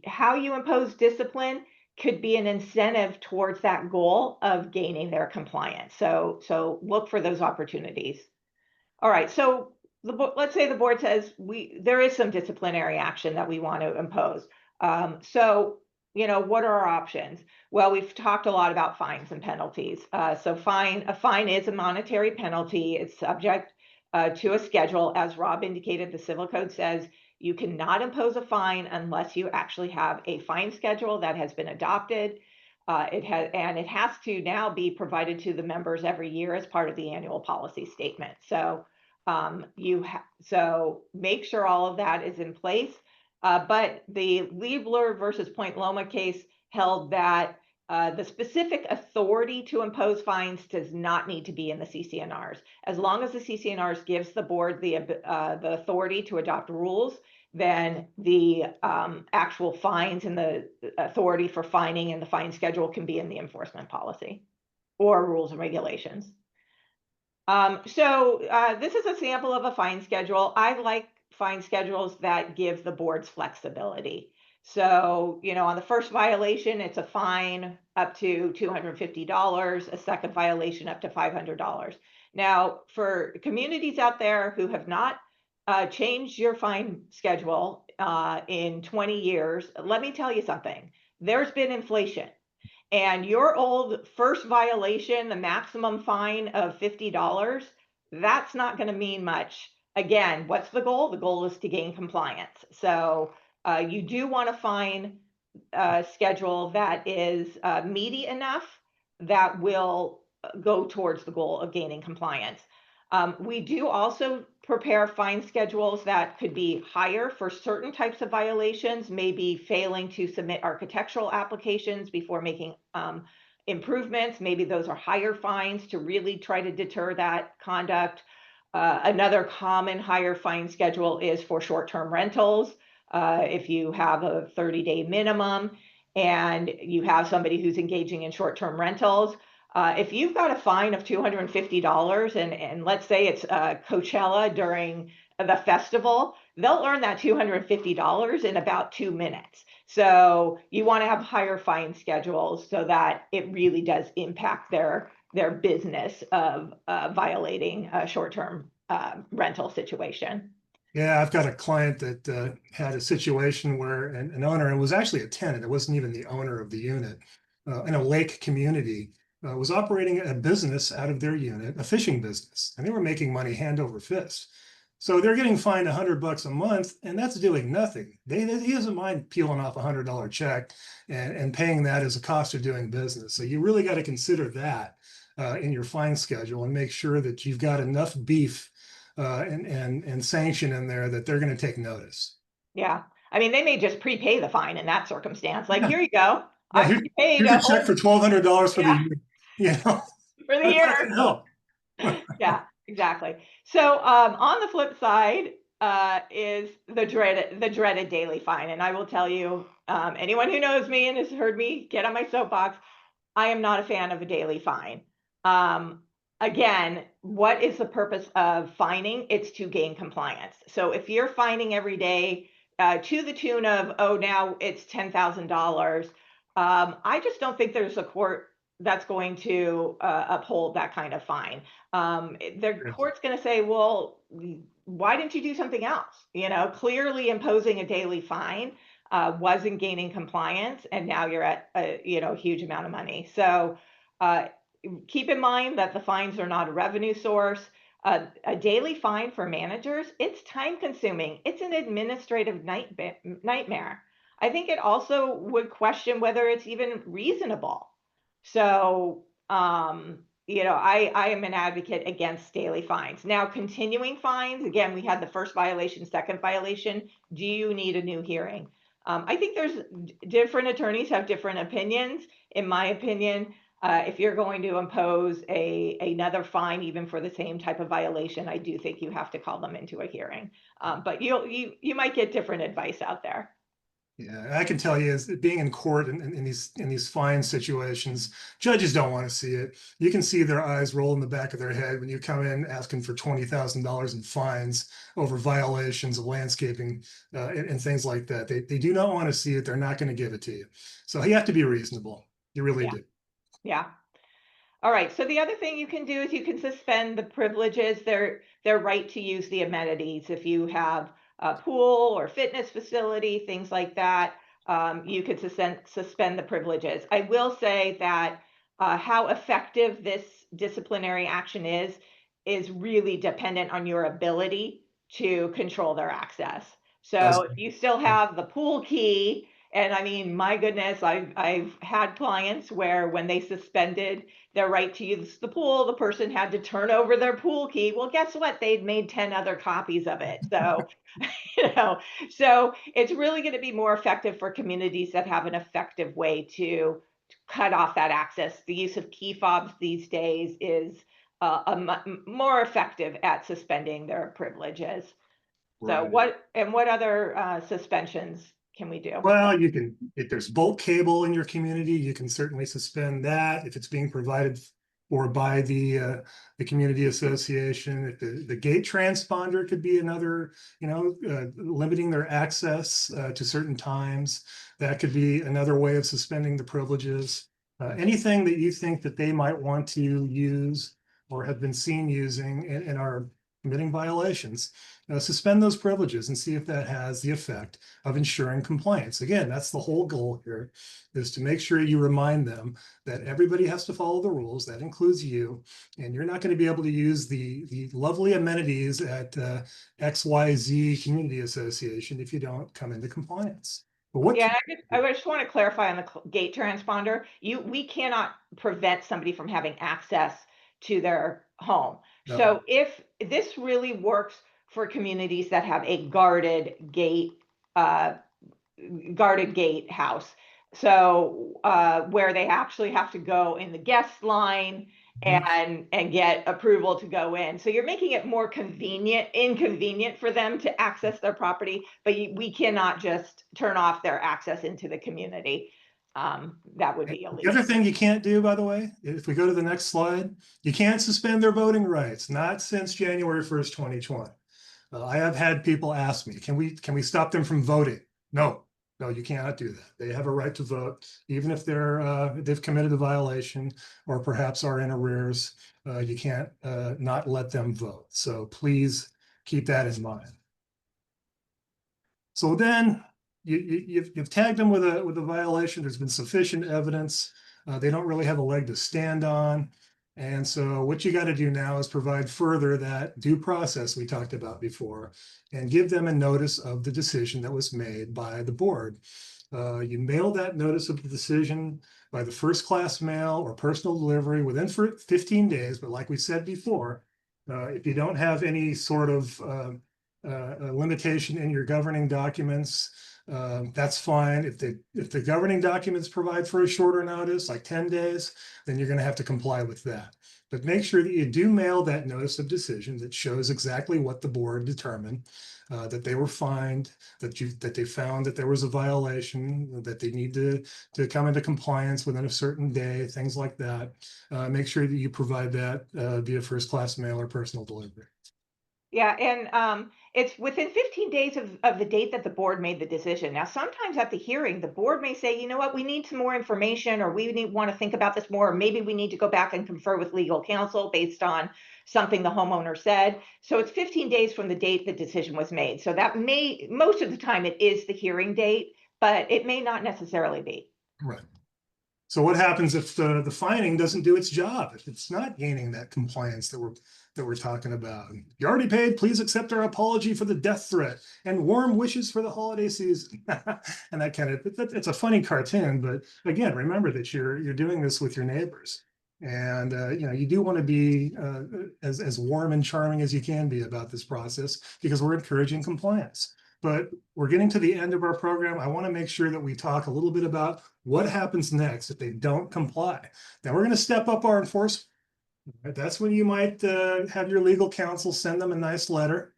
how you impose discipline could be an incentive towards that goal of gaining their compliance. So look for those opportunities. All right, so let's say the board says there is some disciplinary action that we want to impose. What are our options? Well, we've talked a lot about fines and penalties. A fine is a monetary penalty. It's subject to a schedule. As Rob indicated, the Civil Code says you cannot impose a fine unless you actually have a fine schedule that has been adopted. It has to now be provided to the members every year as part of the annual policy statement. So so make sure all of that is in place. But the Liebler versus Point Loma case held that the specific authority to impose fines does not need to be in the CCNRs. As long as the CCNRs gives the board the authority to adopt rules, then the actual fines and the authority for fining and the fine schedule can be in the enforcement policy or rules and regulations. This is a sample of a fine schedule. I like fine schedules that give the boards flexibility. So, on the first violation, it's a fine up to $250, a second violation up to $500. Now, for communities out there who have not changed your fine schedule in 20 years, let me tell you something. There's been inflation. And your old first violation, the maximum fine of $50, that's not going to mean much. Again, what's the goal? The goal is to gain compliance. So you do want to find a schedule that is meaty enough that will go towards the goal of gaining compliance. We do also prepare fine schedules that could be higher for certain types of violations, maybe failing to submit architectural applications before making improvements. Maybe those are higher fines to really try to deter that conduct. Another common higher fine schedule is for short-term rentals. If you have a 30-day minimum and you have somebody who's engaging in short-term rentals, if you've got a fine of $250 and let's say it's Coachella during the festival, they'll earn that $250 in about 2 minutes. So you want to have higher fine schedules so that it really does impact their business of violating a short-term rental situation. Yeah, I've got a client that had a situation where an owner, and it was actually a tenant, it wasn't even the owner of the unit, in a lake community, was operating a business out of their unit, a fishing business, and they were making money hand over fist. So they're getting fined $100 a month, and that's doing nothing. He doesn't mind peeling off a $100 check and paying that as a cost of doing business. So you really got to consider that in your fine schedule and make sure that you've got enough beef and sanction in there that they're going to take notice. Yeah. I mean, they may just prepay the fine in that circumstance. Like, here you go. Yeah, I prepaid here's a check for $1,200 for yeah. the year. For the year. Help. Yeah, exactly. So on the flip side is the dreaded daily fine. And I will tell you, anyone who knows me and has heard me get on my soapbox, I am not a fan of a daily fine. Again, what is the purpose of fining? It's to gain compliance. So if you're fining every day to the tune of, oh, now it's $10,000, I just don't think there's a court that's going to uphold that kind of fine. The court's going to say, well, why didn't you do something else? Clearly imposing a daily fine wasn't gaining compliance, and now you're at a huge amount of money. So keep in mind that the fines are not a revenue source. A daily fine for managers, it's time consuming. It's an administrative nightmare. I think it also would question whether it's even reasonable. So, I am an advocate against daily fines. Now, continuing fines, again, we had the first violation, second violation. Do you need a new hearing? I think there's different attorneys have different opinions. In my opinion, if you're going to impose another fine, even for the same type of violation, I do think you have to call them into a hearing. But you might get different advice out there. Yeah, I can tell you, as being in court in these fine situations, judges don't want to see it. You can see their eyes roll in the back of their head when you come in asking for $20,000 in fines over violations of landscaping and things like that. They do not want to see it. They're not going to give it to you. So you have to be reasonable. You really do. Yeah. All right. So the other thing you can do is you can suspend the privileges, their right to use the amenities. If you have a pool or fitness facility, things like that, you could suspend the privileges. I will say that how effective this disciplinary action is is really dependent on your ability to control their access. Does- So if you still have the pool key, and I mean, my goodness, I've had clients where when they suspended their right to use the pool, the person had to turn over their pool key. Well, guess what? They'd made 10 other copies of it. So, you know, so it's really going to be more effective for communities that have an effective way to cut off that access. The use of key fobs these days is more effective at suspending their privileges. So Right. what other suspensions can we do? Well, you can, if there's bulk cable in your community, you can certainly suspend that if it's being provided for by the community association. If the gate transponder could be another, limiting their access to certain times. That could be another way of suspending the privileges. Anything that you think that they might want to use or have been seen using and are committing violations, suspend those privileges and see if that has the effect of ensuring compliance. Again, that's the whole goal here, is to make sure you remind them that everybody has to follow the rules. That includes you, and you're not going to be able to use the lovely amenities at XYZ Community Association if you don't come into compliance. But what Yeah, can I just want to clarify on the gate transponder. We cannot prevent somebody from having access to their home. no, So if this really works for communities that have a uh, guarded gate house. So where they actually have to go in the guest line and get approval to go in. So you're making it more inconvenient for them to access their property, but we cannot just turn off their access into the community. That would be The illegal. other thing you can't do, by the way, if we go to the next slide, you can't suspend their voting rights, not since January 1st, 2020. I have had people ask me, can we stop them from voting? No, no, you cannot do that. They have a right to vote, even if they've committed a violation or perhaps are in arrears. You can't not let them vote. So please keep that in mind. So then you've tagged them with a violation. There's been sufficient evidence. They don't really have a leg to stand on. And so what you got to do now is provide further that due process we talked about before and give them a notice of the decision that was made by the board. You mail that notice of the decision by the first class mail or personal delivery within 15 days. But like we said before, if you don't have any sort of a limitation in your governing documents, that's fine. If the governing documents provide for a shorter notice, like 10 days, then you're going to have to comply with that. But make sure that you do mail that notice of decision that shows exactly what the board determined, that they were fined, that they found that there was a violation, that they need to come into compliance within a certain day, things like that. Make sure that you provide that via first class mail or personal delivery. Yeah, and it's within 15 days of the date that the board made the decision. Now, sometimes at the hearing, the board may say, you know what, we need some more information, or we want to think about this more, or maybe we need to go back and confer with legal counsel based on something the homeowner said. So it's 15 days from the date the decision was made. So that most of the time it is the hearing date, but it may not necessarily be. Right. So what happens if the fining doesn't do its job? If it's not gaining that compliance that we're talking about? You already paid. Please accept our apology for the death threat and warm wishes for the holiday season. And that kind of, it's a funny cartoon, but again, remember that you're doing this with your neighbors, and you do want to be as warm and charming as you can be about this process because we're encouraging compliance. But we're getting to the end of our program. I want to make sure that we talk a little bit about what happens next if they don't comply. Now we're going to step up our enforcement. That's when you might have your legal counsel send them a nice letter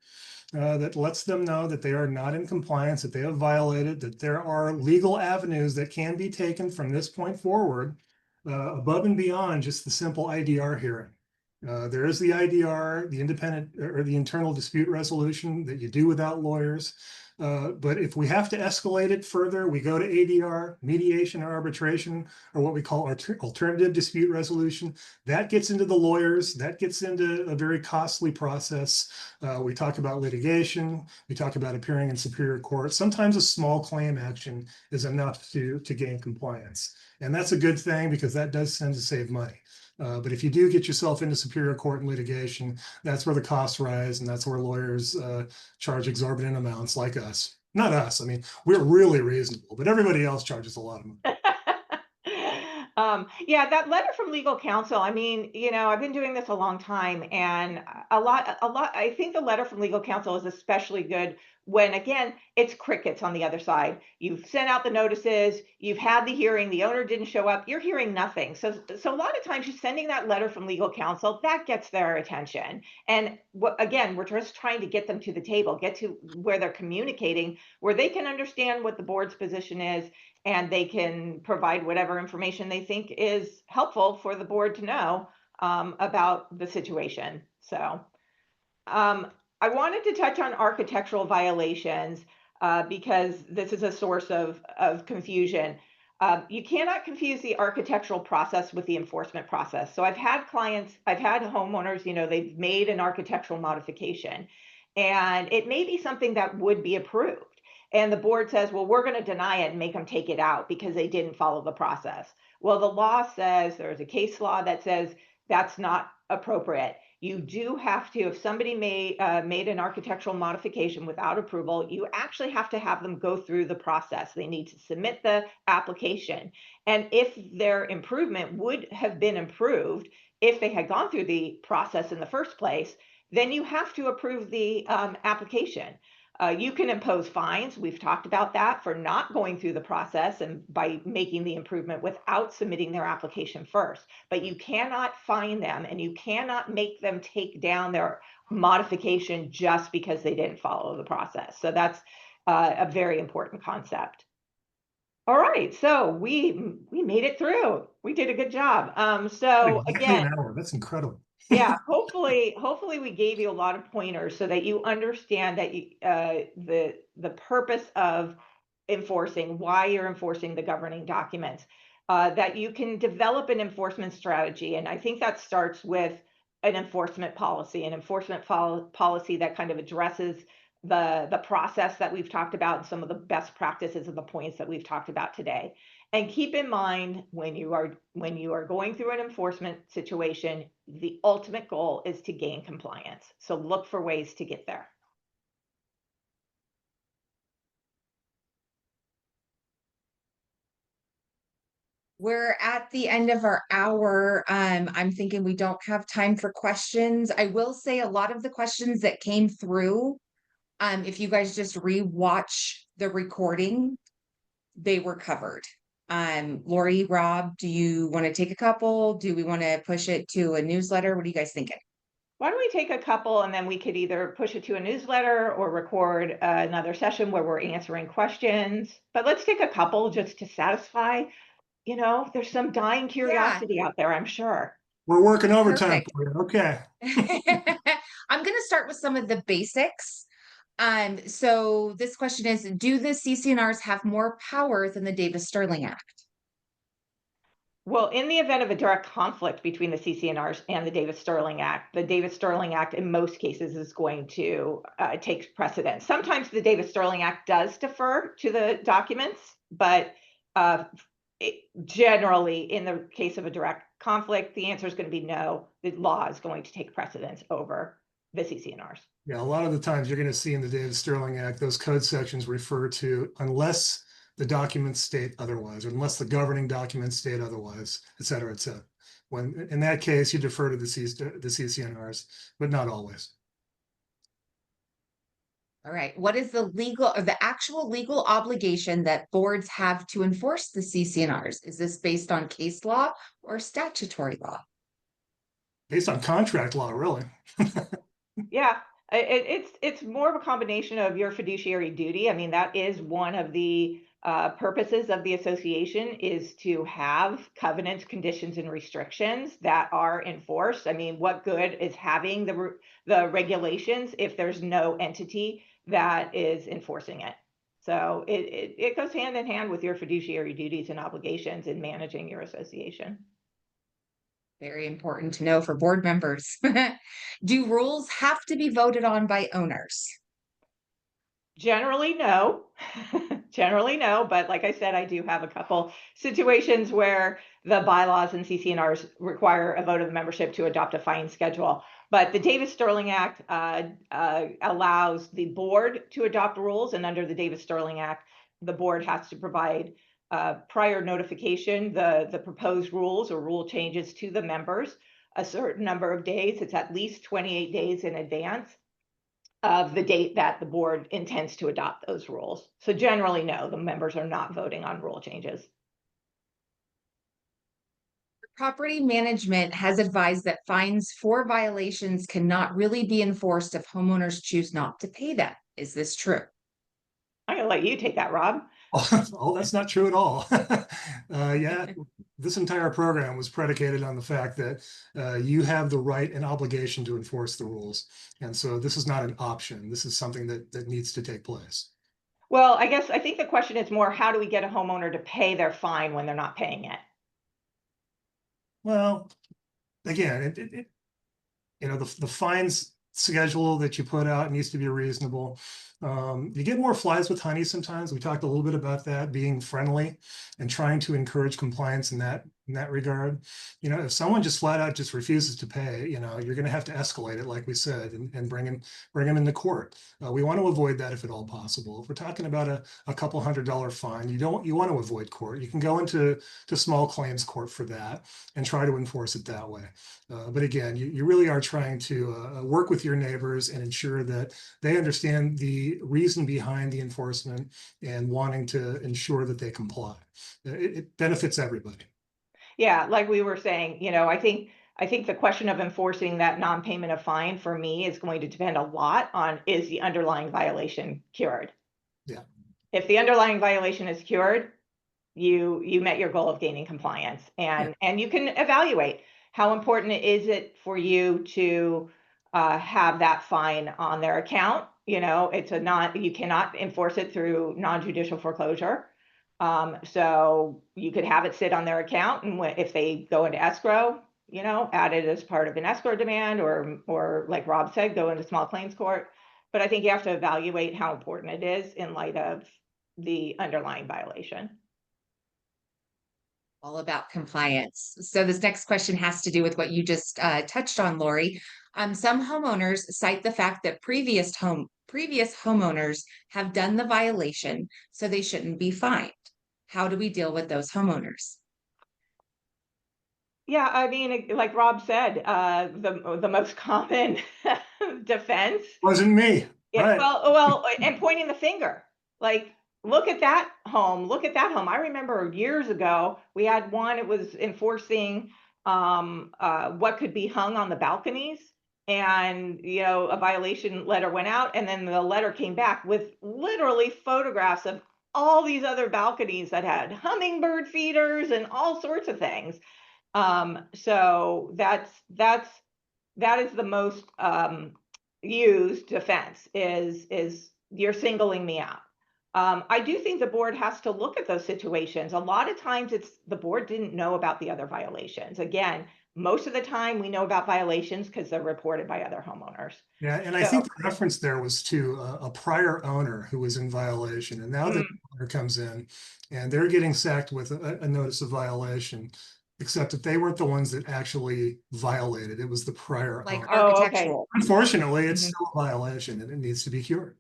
that lets them know that they are not in compliance, that they have violated, that there are legal avenues that can be taken from this point forward, above and beyond just the simple IDR hearing. There is the IDR, the independent or the internal dispute resolution that you do without lawyers. But if we have to escalate it further, we go to ADR, mediation or arbitration, or what we call alternative dispute resolution. That gets into the lawyers. That gets into a very costly process. We talk about litigation. We talk about appearing in superior court. Sometimes a small claim action is enough to gain compliance. And that's a good thing because that does tend to save money. But if you do get yourself into superior court and litigation, that's where the costs rise, and that's where lawyers charge exorbitant amounts like us. Not us. I mean, we're really reasonable, but everybody else charges a lot of money. Yeah, that letter from legal counsel. I mean, I've been doing this a long time, and I think the letter from legal counsel is especially good when, again, it's crickets on the other side. You've sent out the notices, you've had the hearing, the owner didn't show up, you're hearing nothing. So a lot of times, just sending that letter from legal counsel, that gets their attention. And again, we're just trying to get them to the table, get to where they're communicating, where they can understand what the board's position is, and they can provide whatever information they think is helpful for the board to know about the situation. So I wanted to touch on architectural violations because this is a source of confusion. You cannot confuse the architectural process with the enforcement process. So I've had homeowners, they've made an architectural modification, and it may be something that would be approved. And the board says, well, we're going to deny it and make them take it out because they didn't follow the process. Well, the law says, there's a case law that says that's not appropriate. You do have to, if somebody made an architectural modification without approval, you actually have to have them go through the process. They need to submit the application. And if their improvement would have been improved if they had gone through the process in the first place, then you have to approve the application. You can impose fines. We've talked about that for not going through the process and by making the improvement without submitting their application first. But you cannot fine them and you cannot make them take down their modification just because they didn't follow the process. So that's a very important concept. All right, so we made it through. We did a good job. So again, an hour. That's incredible. Yeah, hopefully we gave you a lot of pointers so that you understand that the purpose of enforcing, why you're enforcing the governing documents, that you can develop an enforcement strategy. And I think that starts with an enforcement policy that kind of addresses the process that we've talked about and some of the best practices and the points that we've talked about today. And keep in mind, when you are going through an enforcement situation, the ultimate goal is to gain compliance. So look for ways to get there. We're at the end of our hour. I'm thinking we don't have time for questions. I will say a lot of the questions that came through, if you guys just re-watch the recording, they were covered. Laurie, Rob, do you want to take a couple? Do we want to push it to a newsletter? What are you guys thinking? Why don't we take a couple and then we could either push it to a newsletter or record another session where we're answering questions. But let's take a couple just to satisfy, there's some dying curiosity out there, I'm sure. We're working overtime Perfect. for you. Okay. I'm going to start with some of the basics. So this question is, do the CC&Rs have more power than the Davis-Stirling Act? Well, in the event of a direct conflict between the CC&Rs and the Davis-Stirling Act, the Davis-Stirling Act in most cases is going to take precedence. Sometimes the Davis-Stirling Act does defer to the documents, but generally in the case of a direct conflict, the answer is going to be no. The law is going to take precedence over the CC&Rs. Yeah, a lot of the times you're going to see in the Davis-Stirling Act, those code sections refer to unless the documents state otherwise, or unless the governing documents state otherwise, et cetera, et cetera. When in that case, you defer to the CC&Rs, but not always. All right. What is the actual legal obligation that boards have to enforce the CC&Rs? Is this based on case law or statutory law? Based on contract law, really. Yeah, it's more of a combination of your fiduciary duty. I mean, that is one of the purposes of the association, is to have covenants, conditions, and restrictions that are enforced. I mean, what good is having the regulations if there's no entity that is enforcing it? So it goes hand in hand with your fiduciary duties and obligations in managing your association. Very important to know for board members. Do rules have to be voted on by owners? Generally, no. Generally, no. But like I said, I do have a couple situations where the bylaws and CC&Rs require a vote of the membership to adopt a fine schedule. But the Davis-Stirling Act allows the board to adopt rules, and under the Davis-Stirling Act, the board has to provide prior notification, the proposed rules or rule changes to the members a certain number of days. It's at least 28 days in advance of the date that the board intends to adopt those rules. So generally, no, the members are not voting on rule changes. Property management has advised that fines for violations cannot really be enforced if homeowners choose not to pay them. Is this true? I'm going to let you take that, Rob. Oh, that's not true at all. Yeah, this entire program was predicated on the fact that you have the right and obligation to enforce the rules. And so this is not an option. This is something that needs to take place. Well, I think the question is more, how do we get a homeowner to pay their fine when they're not paying it? Well, again, the fines schedule that you put out needs to be reasonable. You get more flies with honey sometimes. We talked a little bit about that, being friendly and trying to encourage compliance in that regard. If someone just flat out just refuses to pay, you're going to have to escalate it, like we said, and bring them into court. We want to avoid that if at all possible. If we're talking about a couple $100 fine, you want to avoid court. You can go into small claims court for that and try to enforce it that way. But again, you really are trying to work with your neighbors and ensure that they understand the reason behind the enforcement and wanting to ensure that they comply. It benefits everybody. Yeah, like we were saying, I think the question of enforcing that non-payment of fine for me is going to depend a lot on, is the underlying violation cured? Yeah. If the underlying violation is cured, you met your goal of gaining compliance, and you can evaluate how important is it for you to have that fine on their account. You cannot enforce it through non-judicial foreclosure. So you could have it sit on their account, and if they go into escrow, add it as part of an escrow demand, or like Rob said, go into small claims court. But I think you have to evaluate how important it is in light of the underlying violation. All about compliance. So this next question has to do with what you just touched on, Laurie. Some homeowners cite the fact that previous homeowners have done the violation, so they shouldn't be fined. How do we deal with those homeowners? Yeah, I mean, like Rob said, the most common defense Wasn't me. Yeah, Right. well, and pointing the finger, like, look at that home, look at that home. I remember years ago, we had one, it was enforcing what could be hung on the balconies. And, a violation letter went out, and then the letter came back with literally photographs of all these other balconies that had hummingbird feeders and all sorts of things. So that is the most used defense is you're singling me out. I do think the board has to look at those situations. A lot of times it's the board didn't know about the other violations. Again, most of the time we know about violations because they're reported by other homeowners. Yeah, and I think the reference there was to a prior owner who was in violation, and now the owner comes in and they're getting sacked with a notice of violation, except that they weren't the ones that actually violated. It was the prior Like owner. architectural. Unfortunately, it's still a violation and it needs to be cured.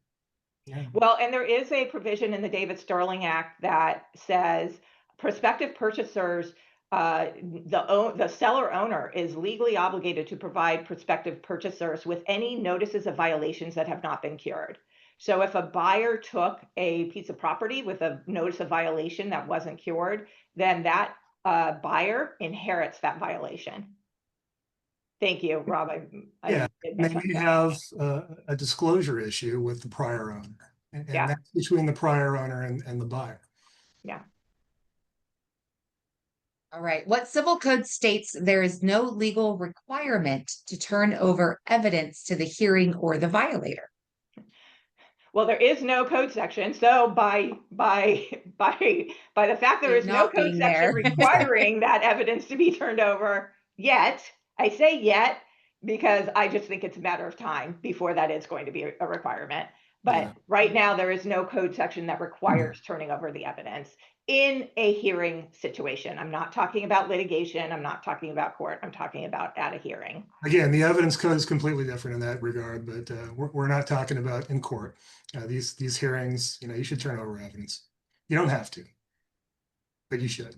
Yeah. Well, and there is a provision in the Davis-Stirling Act that says prospective purchasers, the seller owner is legally obligated to provide prospective purchasers with any notices of violations that have not been cured. So if a buyer took a piece of property with a notice of violation that wasn't cured, then that buyer inherits that violation. Thank you, Rob. Maybe you have a disclosure issue with the prior owner, and that's between the prior owner and the buyer. Yeah. All right. What civil code states there is no legal requirement to turn over evidence to the hearing or the violator? Well, there is no code section. So by the fact there is no code section requiring that evidence to be turned over yet, I say yet because I just think it's a matter of time before that is going to be a requirement. But right now there is no code section that requires turning over the evidence. in a hearing situation. I'm not talking about litigation. I'm not talking about court. I'm talking about at a hearing. Again, the evidence code is completely different in that regard, but we're not talking about in court. These hearings, you should turn over evidence. You don't have to, but you should.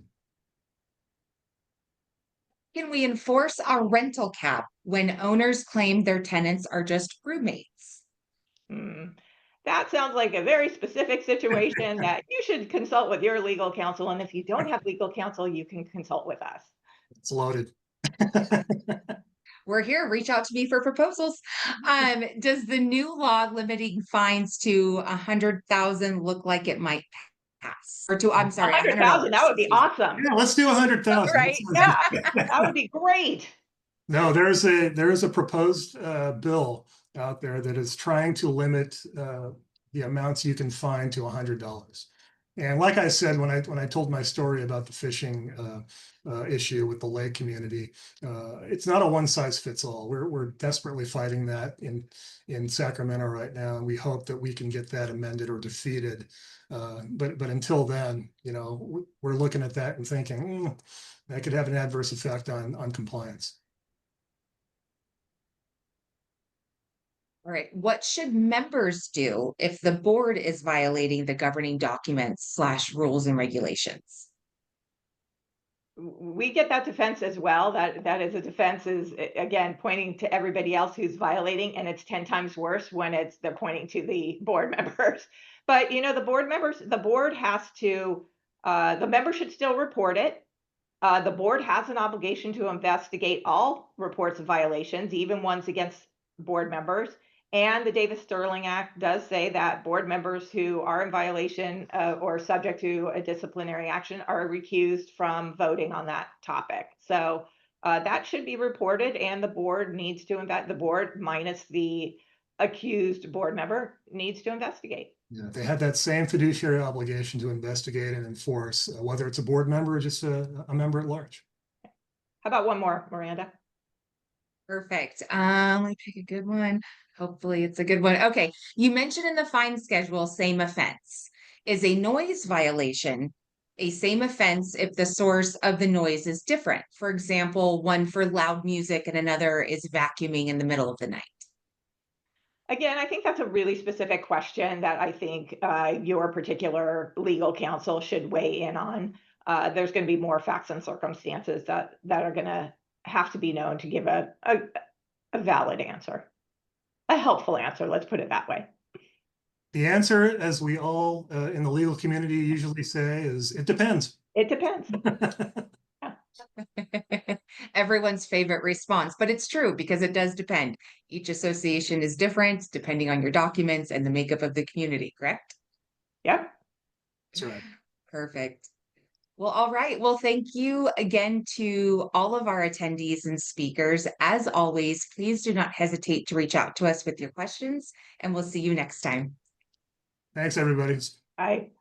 Can we enforce our rental cap when owners claim their tenants are just roommates? That sounds like a very specific situation that you should consult with your legal counsel. And if you don't have legal counsel, you can consult with us. It's loaded. We're here. Reach out to me for proposals. Does the new law limiting fines to 100,000 look like it might pass? Or to, I'm sorry, 100,000, that would be awesome. Yeah, let's do 100,000. Right? Yeah, that would be great. No, there is a proposed bill out there that is trying to limit the amounts you can fine to $100. And like I said, when I told my story about the fishing issue with the lake community, it's not a one size fits all. We're desperately fighting that in Sacramento right now, and we hope that we can get that amended or defeated. But until then, we're looking at that and thinking that could have an adverse effect on compliance. All right. What should members do if the board is violating the governing documents / rules and regulations? We get that defense as well. That is a defense is, again, pointing to everybody else who's violating, and it's 10 times worse when they're pointing to the board members. But the board members, the board has to, the member should still report it. The board has an obligation to investigate all reports of violations, even ones against board members. And the Davis-Stirling Act does say that board members who are in violation or subject to a disciplinary action are recused from voting on that topic. So that should be reported, and the board needs to the board minus the accused board member needs to investigate. Yeah, they have that same fiduciary obligation to investigate and enforce, whether it's a board member or just a member at large. How about one more, Miranda? Perfect. Let me pick a good one. Hopefully it's a good one. Okay. You mentioned in the fine schedule, same offense. Is a noise violation a same offense if the source of the noise is different? For example, one for loud music and another is vacuuming in the middle of the night. Again, I think that's a really specific question that I think your particular legal counsel should weigh in on. There's going to be more facts and circumstances that are going to have to be known to give a valid answer, a helpful answer. Let's put it that way. The answer, as we all in the legal community usually say, is it depends. It depends. Everyone's favorite response, but it's true because it does depend. Each association is different depending on your documents and the makeup of the community, correct? Yep. That's right. Perfect. Well, all right. Well, thank you again to all of our attendees and speakers. As always, please do not hesitate to reach out to us with your questions, and we'll see you next time. Thanks, everybody. Bye.